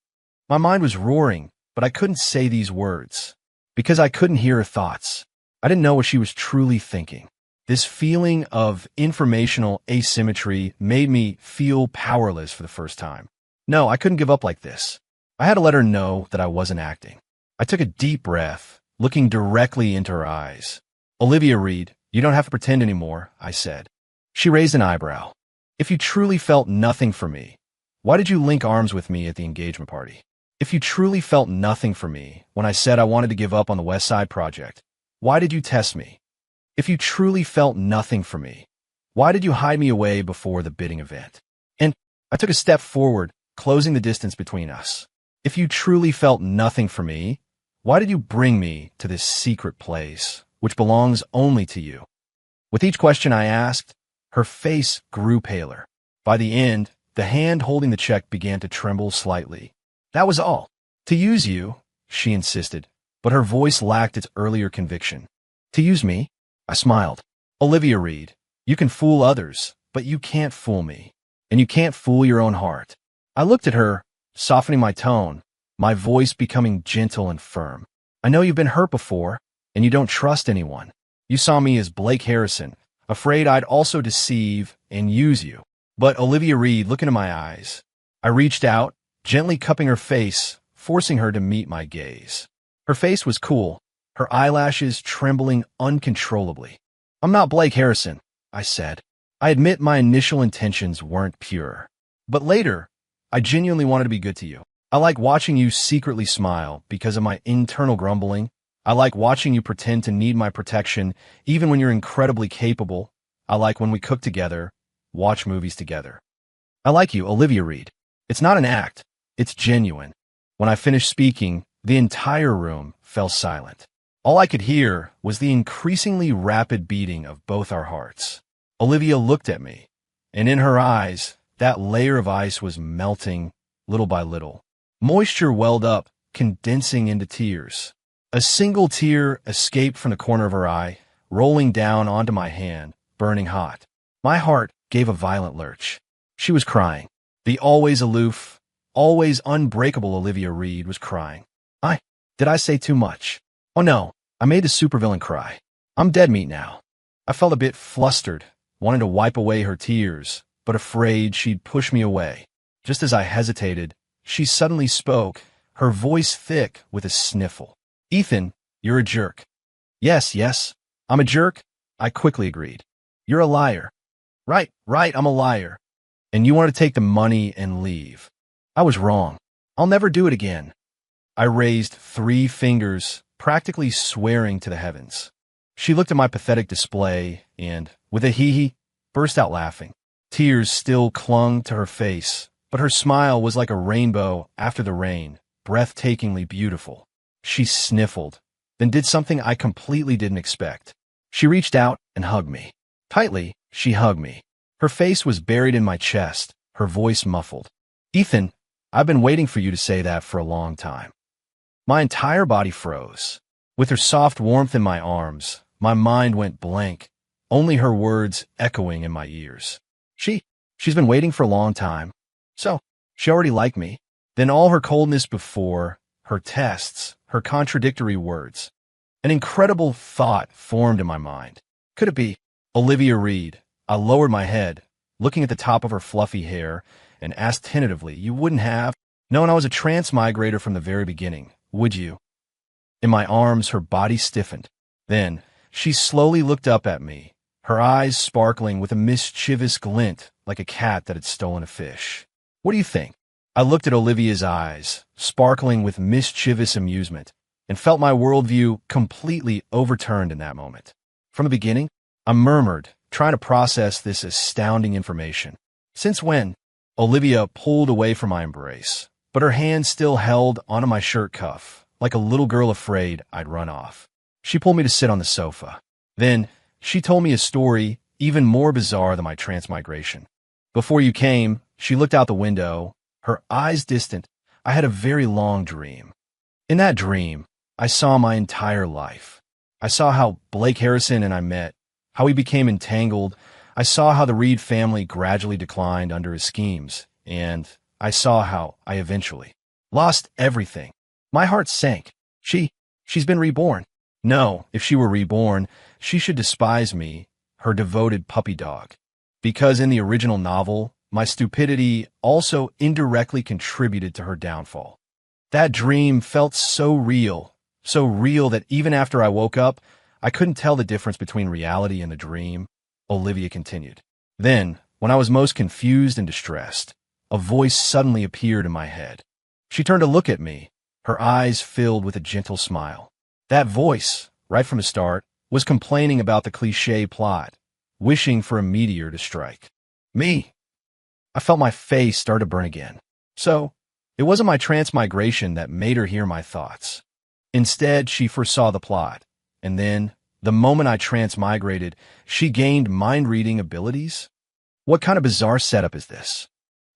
My mind was roaring, but I couldn't say these words because I couldn't hear her thoughts. I didn't know what she was truly thinking. This feeling of informational asymmetry made me feel powerless for the first time. No, I couldn't give up like this. I had to let her know that I wasn't acting. I took a deep breath, looking directly into her eyes. Olivia Reed, you don't have to pretend anymore, I said. She raised an eyebrow. If you truly felt nothing for me, why did you link arms with me at the engagement party? If you truly felt nothing for me when I said I wanted to give up on the West Side Project, why did you test me? If you truly felt nothing for me, why did you hide me away before the bidding event? And I took a step forward, closing the distance between us. If you truly felt nothing for me, why did you bring me to this secret place, which belongs only to you? With each question I asked, her face grew paler. By the end, the hand holding the check began to tremble slightly. That was all. To use you, she insisted, but her voice lacked its earlier conviction. To use me? I smiled. Olivia Reed, you can fool others, but you can't fool me. And you can't fool your own heart. I looked at her, softening my tone, my voice becoming gentle and firm. I know you've been hurt before, and you don't trust anyone. You saw me as Blake Harrison, afraid I'd also deceive and use you. But Olivia Reed, look into my eyes. I reached out, gently cupping her face, forcing her to meet my gaze. Her face was cool, her eyelashes trembling uncontrollably. I'm not Blake Harrison, I said. I admit my initial intentions weren't pure. But later, I genuinely wanted to be good to you. I like watching you secretly smile because of my internal grumbling. I like watching you pretend to need my protection even when you're incredibly capable. I like when we cook together, watch movies together. I like you, Olivia Reed. It's not an act. It's genuine. When I finished speaking, the entire room fell silent. All I could hear was the increasingly rapid beating of both our hearts. Olivia looked at me, and in her eyes, that layer of ice was melting little by little. Moisture welled up, condensing into tears. A single tear escaped from the corner of her eye, rolling down onto my hand, burning hot. My heart gave a violent lurch. She was crying. The always aloof, always unbreakable Olivia Reed was crying. Did I say too much? Oh no, I made the supervillain cry. I'm dead meat now. I felt a bit flustered, wanting to wipe away her tears, but afraid she'd push me away. Just as I hesitated, she suddenly spoke, her voice thick with a sniffle. Ethan, you're a jerk. Yes, I'm a jerk, I quickly agreed. You're a liar. Right, I'm a liar. And you want to take the money and leave. I was wrong. I'll never do it again. I raised 3 fingers, practically swearing to the heavens. She looked at my pathetic display and, with a hee-hee, burst out laughing. Tears still clung to her face, but her smile was like a rainbow after the rain, breathtakingly beautiful. She sniffled, then did something I completely didn't expect. She reached out and hugged me. Tightly, she hugged me. Her face was buried in my chest, her voice muffled. Ethan, I've been waiting for you to say that for a long time. My entire body froze. With her soft warmth in my arms, my mind went blank, only her words echoing in my ears. She's been waiting for a long time. So, she already liked me. Then all her coldness before, her tests, her contradictory words. An incredible thought formed in my mind. Could it be Olivia Reed? I lowered my head, looking at the top of her fluffy hair, and asked tentatively, you wouldn't have known I was a transmigrator from the very beginning, would you? In my arms, her body stiffened. Then, she slowly looked up at me, her eyes sparkling with a mischievous glint like a cat that had stolen a fish. What do you think? I looked at Olivia's eyes, sparkling with mischievous amusement, and felt my worldview completely overturned in that moment. From the beginning, I murmured, trying to process this astounding information. Since when? Olivia pulled away from my embrace, but her hand still held onto my shirt cuff, like a little girl afraid I'd run off. She pulled me to sit on the sofa. Then, she told me a story even more bizarre than my transmigration. Before you came, she looked out the window, her eyes distant. I had a very long dream. In that dream, I saw my entire life. I saw how Blake Harrison and I met, how we became entangled. I saw how the Reed family gradually declined under his schemes, and I saw how I eventually lost everything. My heart sank. She's been reborn. No, if she were reborn, she should despise me, her devoted puppy dog. Because in the original novel, my stupidity also indirectly contributed to her downfall. That dream felt so real that even after I woke up, I couldn't tell the difference between reality and the dream, Olivia continued. Then, when I was most confused and distressed, a voice suddenly appeared in my head. She turned to look at me, her eyes filled with a gentle smile. That voice, right from the start, was complaining about the cliché plot, wishing for a meteor to strike me. I felt my face start to burn again. So, it wasn't my transmigration that made her hear my thoughts. Instead, she foresaw the plot, and then, the moment I transmigrated, she gained mind-reading abilities? What kind of bizarre setup is this?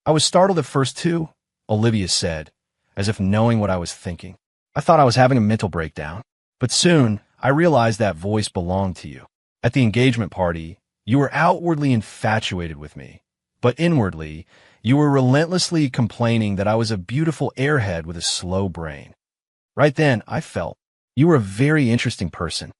I was startled at first too, Olivia said, as if knowing what I was thinking. I thought I was having a mental breakdown. But soon, I realized that voice belonged to you. At the engagement party, you were outwardly infatuated with me, but inwardly, you were relentlessly complaining that I was a beautiful airhead with a slow brain. Right then, I felt you were a very interesting person.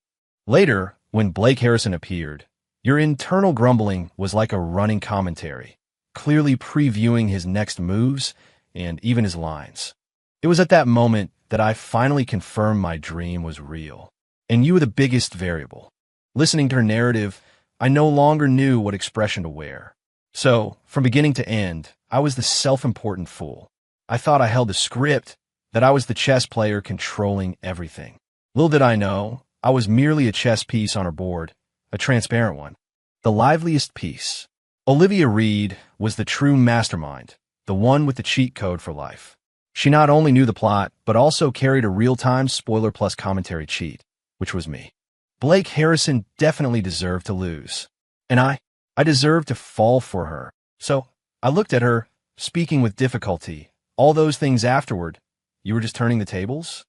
Later, when Blake Harrison appeared, your internal grumbling was like a running commentary, clearly previewing his next moves and even his lines. It was at that moment that I finally confirmed my dream was real, and you were the biggest variable. Listening to her narrative, I no longer knew what expression to wear. So, from beginning to end, I was the self-important fool. I thought I held the script, that I was the chess player controlling everything. Little did I know, I was merely a chess piece on her board, a transparent one. The liveliest piece. Olivia Reed was the true mastermind, the one with the cheat code for life. She not only knew the plot, but also carried a real-time spoiler plus commentary cheat, which was me. Blake Harrison definitely deserved to lose. And I deserved to fall for her. So, I looked at her, speaking with difficulty. All those things afterward, you were just turning the tables?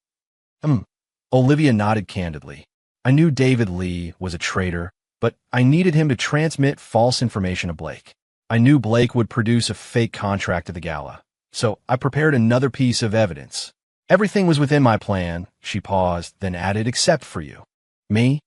Olivia nodded candidly. I knew David Lee was a traitor, but I needed him to transmit false information to Blake. I knew Blake would produce a fake contract at the gala. So I prepared another piece of evidence. Everything was within my plan, she paused, then added, except for you. Me?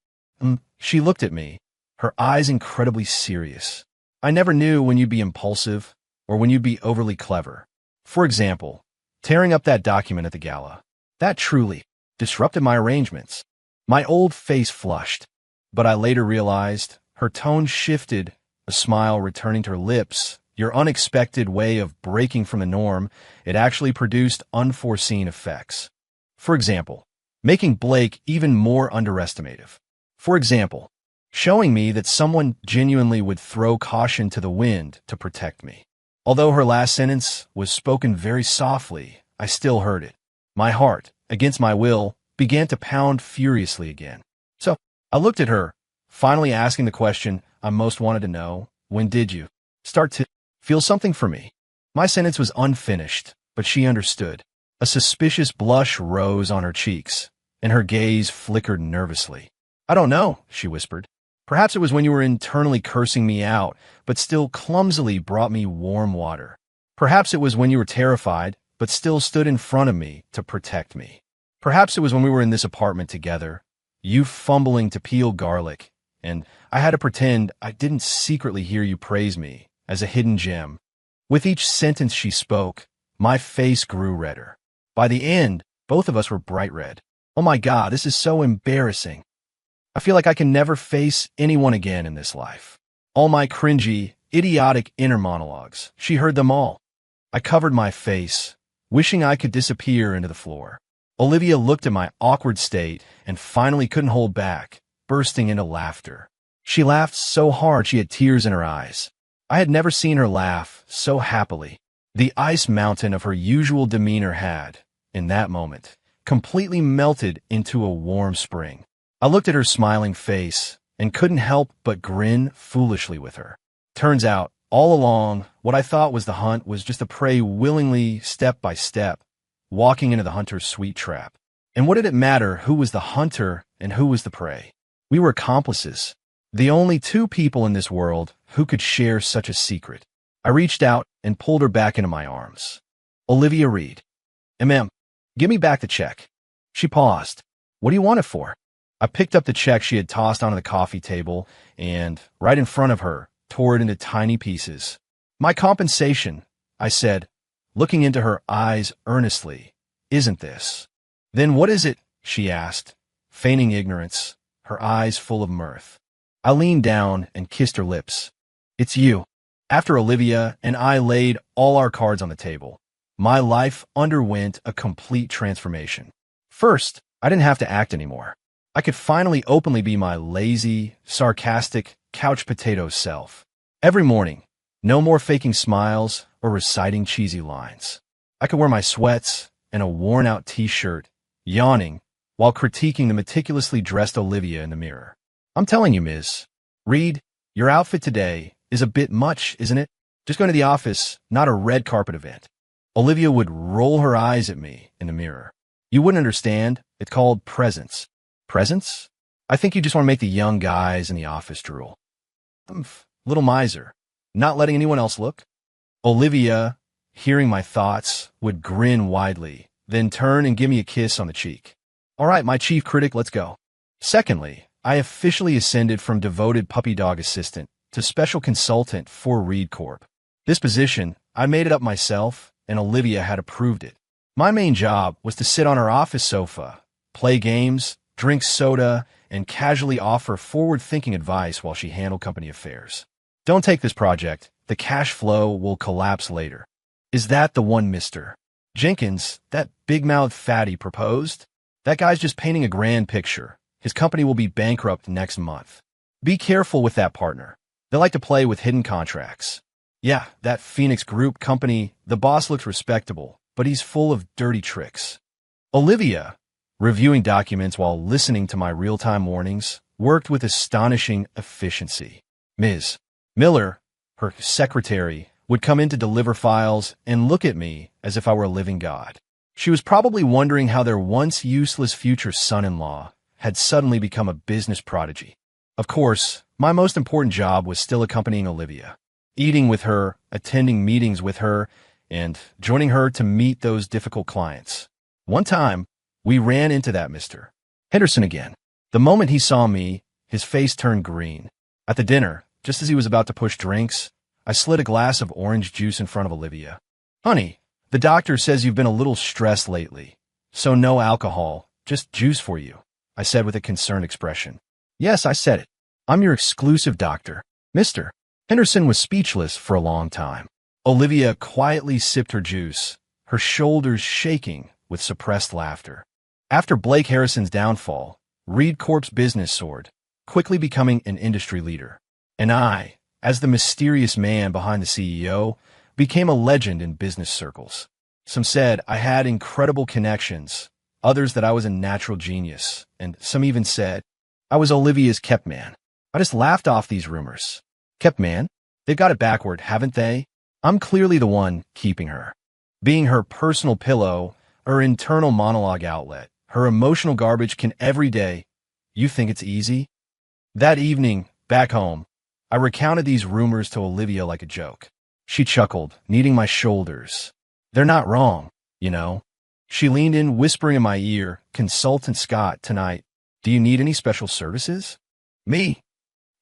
She looked at me, her eyes incredibly serious. I never knew when you'd be impulsive or when you'd be overly clever. For example, tearing up that document at the gala. That truly disrupted my arrangements. My old face flushed, but I later realized her tone shifted, a smile returning to her lips. Your unexpected way of breaking from the norm, it actually produced unforeseen effects. For example, making Blake even more underestimative. For example, showing me that someone genuinely would throw caution to the wind to protect me. Although her last sentence was spoken very softly, I still heard it. My heart, against my will, began to pound furiously again. So, I looked at her, finally asking the question I most wanted to know, when did you start to feel something for me? My sentence was unfinished, but she understood. A suspicious blush rose on her cheeks, and her gaze flickered nervously. I don't know, she whispered. Perhaps it was when you were internally cursing me out, but still clumsily brought me warm water. Perhaps it was when you were terrified, but still stood in front of me to protect me. Perhaps it was when we were in this apartment together, you fumbling to peel garlic, and I had to pretend I didn't secretly hear you praise me as a hidden gem. With each sentence she spoke, my face grew redder. By the end, both of us were bright red. Oh my God, this is so embarrassing. I feel like I can never face anyone again in this life. All my cringy, idiotic inner monologues, she heard them all. I covered my face, wishing I could disappear into the floor. Olivia looked at my awkward state and finally couldn't hold back, bursting into laughter. She laughed so hard she had tears in her eyes. I had never seen her laugh so happily. The ice mountain of her usual demeanor had, in that moment, completely melted into a warm spring. I looked at her smiling face and couldn't help but grin foolishly with her. Turns out, all along, what I thought was the hunt was just a prey willingly, step by step, walking into the hunter's sweet trap. And what did it matter who was the hunter and who was the prey? We were accomplices, the only two people in this world who could share such a secret. I reached out and pulled her back into my arms. Olivia Reed. "Ma'am, give me back the check." She paused. "What do you want it for?" I picked up the check she had tossed onto the coffee table and, right in front of her, tore it into tiny pieces. "My compensation," I said, looking into her eyes earnestly. "Isn't this?" "Then what is it?" she asked, feigning ignorance, her eyes full of mirth. I leaned down and kissed her lips. "It's you." After Olivia and I laid all our cards on the table, my life underwent a complete transformation. First, I didn't have to act anymore. I could finally openly be my lazy, sarcastic, couch potato self. Every morning, no more faking smiles or reciting cheesy lines. I could wear my sweats and a worn-out t-shirt, yawning, while critiquing the meticulously dressed Olivia in the mirror. "I'm telling you, Ms. Reed, your outfit today is a bit much, isn't it? Just going to the office, not a red carpet event." Olivia would roll her eyes at me in the mirror. "You wouldn't understand. It's called presence." "Presence? I think you just want to make the young guys in the office drool." Little miser. Not letting anyone else look?" Olivia, hearing my thoughts, would grin widely, then turn and give me a kiss on the cheek. "All right, my chief critic, let's go." Secondly, I officially ascended from devoted puppy dog assistant to special consultant for Reed Corp. This position, I made it up myself, and Olivia had approved it. My main job was to sit on her office sofa, play games, drink soda, and casually offer forward-thinking advice while she handled company affairs. "Don't take this project. The cash flow will collapse later." "Is that the one Mr. Jenkins, that big-mouthed fatty, proposed? That guy's just painting a grand picture. His company will be bankrupt next month. Be careful with that partner. They like to play with hidden contracts." "Yeah, that Phoenix Group company, the boss looks respectable, but he's full of dirty tricks." Olivia, reviewing documents while listening to my real-time warnings, worked with astonishing efficiency. Ms. Miller, her secretary, would come in to deliver files and look at me as if I were a living god. She was probably wondering how their once useless future son-in-law had suddenly become a business prodigy. Of course, my most important job was still accompanying Olivia, eating with her, attending meetings with her, and joining her to meet those difficult clients. One time, we ran into that Mr. Henderson again. The moment he saw me, his face turned green. At the dinner, just as he was about to push drinks, I slid a glass of orange juice in front of Olivia. "Honey, the doctor says you've been a little stressed lately, so no alcohol, just juice for you," I said with a concerned expression. "Yes, I said it. I'm your exclusive doctor." Mr. Henderson was speechless for a long time. Olivia quietly sipped her juice, her shoulders shaking with suppressed laughter. After Blake Harrison's downfall, Reed Corp's business soared, quickly becoming an industry leader. And I, as the mysterious man behind the CEO, became a legend in business circles. Some said I had incredible connections, others that I was a natural genius, and some even said I was Olivia's kept man. I just laughed off these rumors. Kept man? They've got it backward, haven't they? I'm clearly the one keeping her. Being her personal pillow, her internal monologue outlet, her emotional garbage can every day. You think it's easy? That evening, back home, I recounted these rumors to Olivia like a joke. She chuckled, kneading my shoulders. They're not wrong, you know. She leaned in, whispering in my ear, "Consultant Scott, tonight. Do you need any special services?" Me?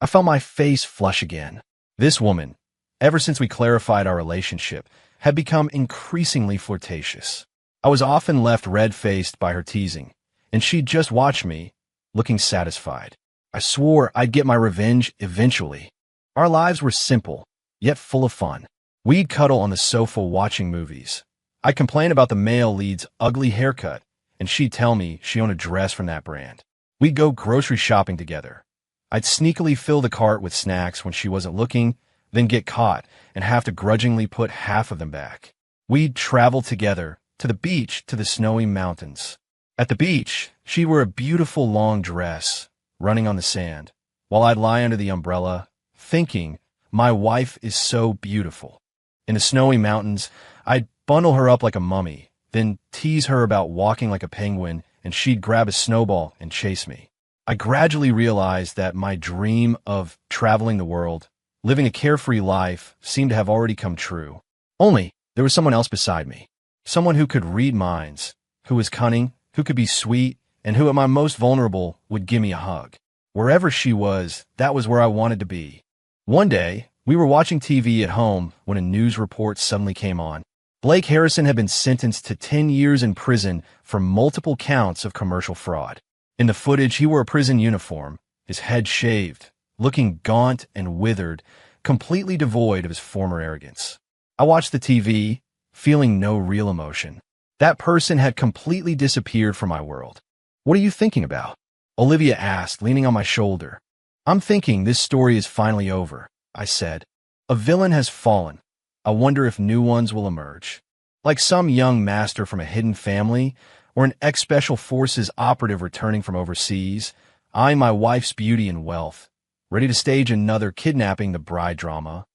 I felt my face flush again. This woman, ever since we clarified our relationship, had become increasingly flirtatious. I was often left red-faced by her teasing, and she'd just watch me, looking satisfied. I swore I'd get my revenge eventually. Our lives were simple, yet full of fun. We'd cuddle on the sofa watching movies. I'd complain about the male lead's ugly haircut, and she'd tell me she owned a dress from that brand. We'd go grocery shopping together. I'd sneakily fill the cart with snacks when she wasn't looking, then get caught and have to grudgingly put half of them back. We'd travel together, to the beach, to the snowy mountains. At the beach, she'd wear a beautiful long dress, running on the sand, while I'd lie under the umbrella, thinking, my wife is so beautiful. In the snowy mountains, I'd bundle her up like a mummy, then tease her about walking like a penguin, and she'd grab a snowball and chase me. I gradually realized that my dream of traveling the world, living a carefree life, seemed to have already come true. Only, there was someone else beside me. Someone who could read minds, who was cunning, who could be sweet, and who at my most vulnerable would give me a hug. Wherever she was, that was where I wanted to be. One day, we were watching TV at home when a news report suddenly came on. Blake Harrison had been sentenced to 10 years in prison for multiple counts of commercial fraud. In the footage, he wore a prison uniform, his head shaved, looking gaunt and withered, completely devoid of his former arrogance. I watched the TV, feeling no real emotion. That person had completely disappeared from my world. What are you thinking about? Olivia asked, leaning on my shoulder. I'm thinking this story is finally over, I said. A villain has fallen. I wonder if new ones will emerge. Like some young master from a hidden family, or an ex-special forces operative returning from overseas, eyeing my wife's beauty and wealth, ready to stage another kidnapping the bride drama.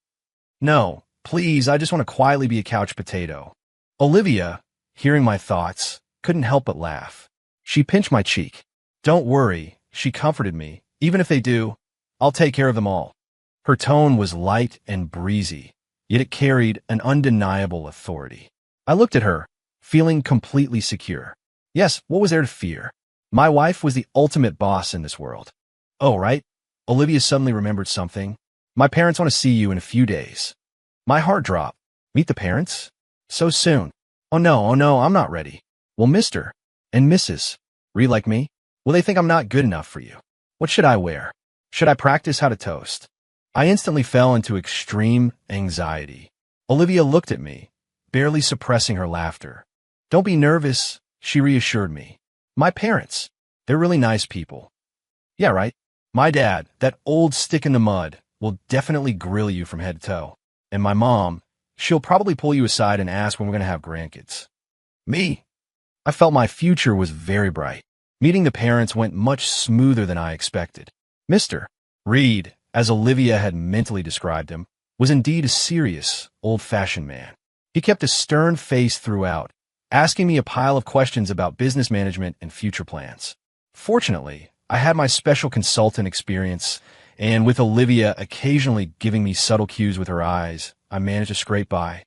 No, please, I just want to quietly be a couch potato. Olivia, hearing my thoughts, couldn't help but laugh. She pinched my cheek. Don't worry, she comforted me. Even if they do, I'll take care of them all. Her tone was light and breezy, yet it carried an undeniable authority. I looked at her, feeling completely secure. Yes, what was there to fear? My wife was the ultimate boss in this world. Oh, right? Olivia suddenly remembered something. My parents want to see you in a few days. My heart dropped. Meet the parents? So soon. Oh no, I'm not ready. Well, Mr. and Mrs. Reed like me? Will they think I'm not good enough for you? What should I wear? Should I practice how to toast? I instantly fell into extreme anxiety. Olivia looked at me, barely suppressing her laughter. Don't be nervous, she reassured me. My parents, they're really nice people. Yeah, right. My dad, that old stick in the mud, will definitely grill you from head to toe. And my mom, she'll probably pull you aside and ask when we're going to have grandkids. Me? I felt my future was very bright. Meeting the parents went much smoother than I expected. Mr. Reed, as Olivia had mentally described him, was indeed a serious, old-fashioned man. He kept a stern face throughout, asking me a pile of questions about business management and future plans. Fortunately, I had my special consultant experience, and with Olivia occasionally giving me subtle cues with her eyes, I managed to scrape by.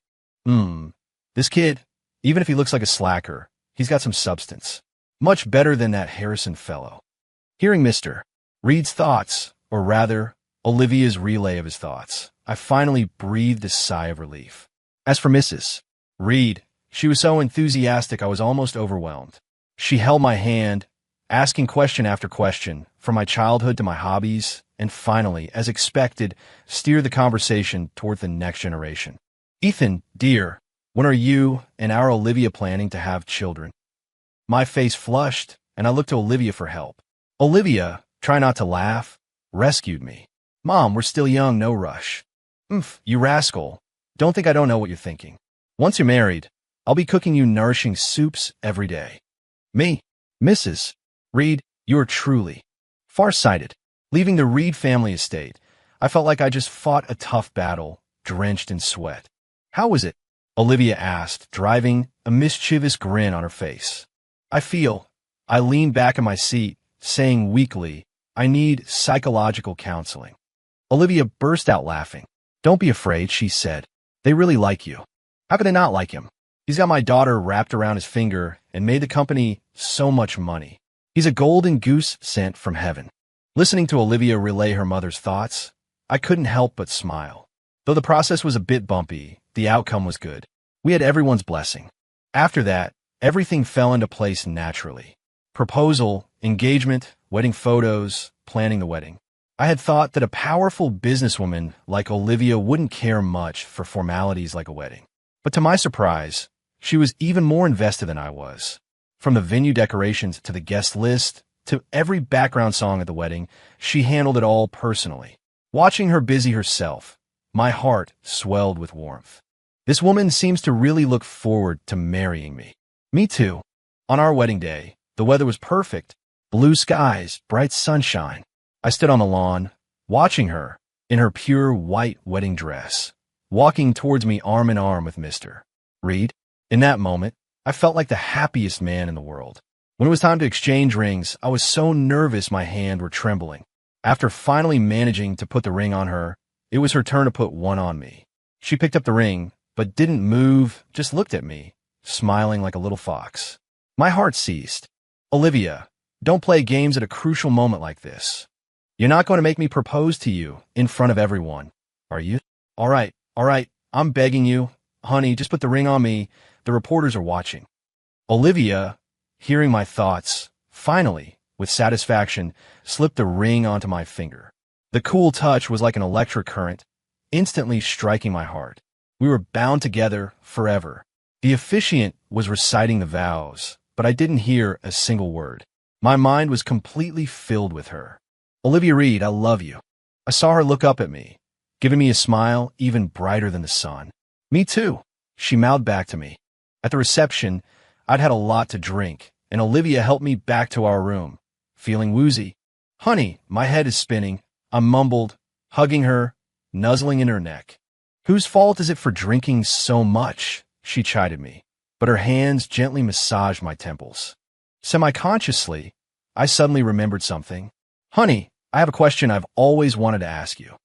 This kid, even if he looks like a slacker, he's got some substance. Much better than that Harrison fellow. Hearing Mr. Reed's thoughts, or rather, Olivia's relay of his thoughts, I finally breathed a sigh of relief. As for Mrs. Reed, she was so enthusiastic I was almost overwhelmed. She held my hand, asking question after question, from my childhood to my hobbies, and finally, as expected, steered the conversation toward the next generation. Ethan, dear, when are you and our Olivia planning to have children? My face flushed, and I looked to Olivia for help. Olivia, try not to laugh, rescued me. Mom, we're still young, no rush. You rascal. Don't think I don't know what you're thinking. Once you're married, I'll be cooking you nourishing soups every day. Me, Mrs. Reed, you are truly far-sighted. Leaving the Reed family estate, I felt like I just fought a tough battle, drenched in sweat. How was it? Olivia asked, driving a mischievous grin on her face. I leaned back in my seat, saying weakly, I need psychological counseling. Olivia burst out laughing. Don't be afraid, she said. They really like you. How could they not like him? He's got my daughter wrapped around his finger and made the company so much money. He's a golden goose sent from heaven. Listening to Olivia relay her mother's thoughts, I couldn't help but smile. Though the process was a bit bumpy, the outcome was good. We had everyone's blessing. After that, everything fell into place naturally. Proposal, engagement, wedding photos, planning the wedding. I had thought that a powerful businesswoman like Olivia wouldn't care much for formalities like a wedding. But to my surprise, she was even more invested than I was. From the venue decorations to the guest list to every background song at the wedding, she handled it all personally. Watching her busy herself, my heart swelled with warmth. This woman seems to really look forward to marrying me. Me too. On our wedding day, the weather was perfect. Blue skies, bright sunshine. I stood on the lawn, watching her, in her pure white wedding dress, walking towards me arm in arm with Mr. Reed. In that moment, I felt like the happiest man in the world. When it was time to exchange rings, I was so nervous my hands were trembling. After finally managing to put the ring on her, it was her turn to put one on me. She picked up the ring, but didn't move, just looked at me, smiling like a little fox. My heart ceased. Olivia, don't play games at a crucial moment like this. You're not going to make me propose to you in front of everyone, are you? All right, I'm begging you. Honey, just put the ring on me. The reporters are watching. Olivia, hearing my thoughts, finally, with satisfaction, slipped the ring onto my finger. The cool touch was like an electric current, instantly striking my heart. We were bound together forever. The officiant was reciting the vows, but I didn't hear a single word. My mind was completely filled with her. Olivia Reed, I love you. I saw her look up at me, giving me a smile even brighter than the sun. Me too, she mouthed back to me. At the reception, I'd had a lot to drink, and Olivia helped me back to our room, feeling woozy. Honey, my head is spinning, I mumbled, hugging her, nuzzling in her neck. Whose fault is it for drinking so much? She chided me, but her hands gently massaged my temples. Semi-consciously, I suddenly remembered something. Honey, I have a question I've always wanted to ask you.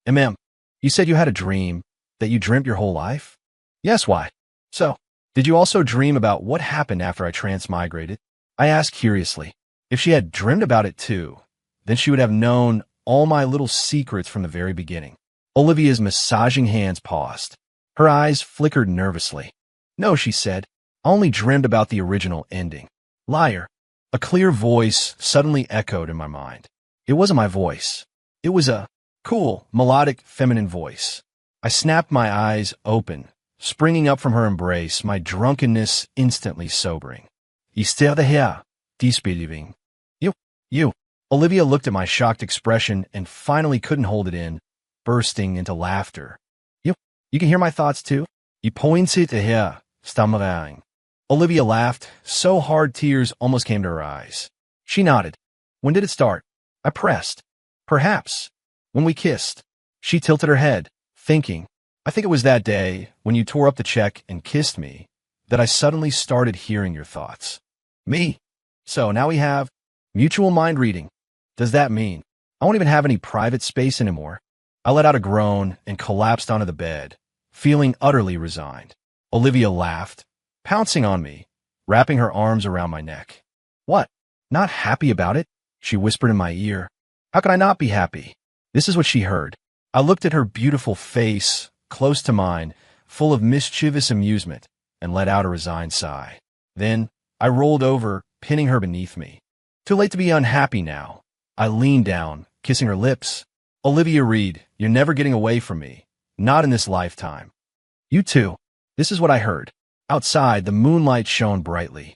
You said you had a dream, that you dreamt your whole life? Yes, why? So, did you also dream about what happened after I transmigrated? I asked curiously. If she had dreamed about it too, then she would have known all my little secrets from the very beginning. Olivia's massaging hands paused. Her eyes flickered nervously. No, she said. I only dreamed about the original ending. Liar. A clear voice suddenly echoed in my mind. It wasn't my voice. It was a cool, melodic, feminine voice. I snapped my eyes open, springing up from her embrace, my drunkenness instantly sobering. Istère de here, disbelieving. You. Olivia looked at my shocked expression and finally couldn't hold it in, bursting into laughter. You can hear my thoughts too? You pointed to here, stammering. Olivia laughed, so hard tears almost came to her eyes. She nodded. When did it start? I pressed. Perhaps. When we kissed. She tilted her head, thinking. I think it was that day, when you tore up the check and kissed me, that I suddenly started hearing your thoughts. Me. So now we have mutual mind reading. Does that mean I won't even have any private space anymore? I let out a groan and collapsed onto the bed, feeling utterly resigned. Olivia laughed, pouncing on me, wrapping her arms around my neck. What? Not happy about it? She whispered in my ear. How could I not be happy? This is what she heard. I looked at her beautiful face, close to mine, full of mischievous amusement, and let out a resigned sigh. Then I rolled over, pinning her beneath me. Too late to be unhappy now. I leaned down, kissing her lips. Olivia Reed, you're never getting away from me. Not in this lifetime. You too. This is what I heard. Outside, the moonlight shone brightly.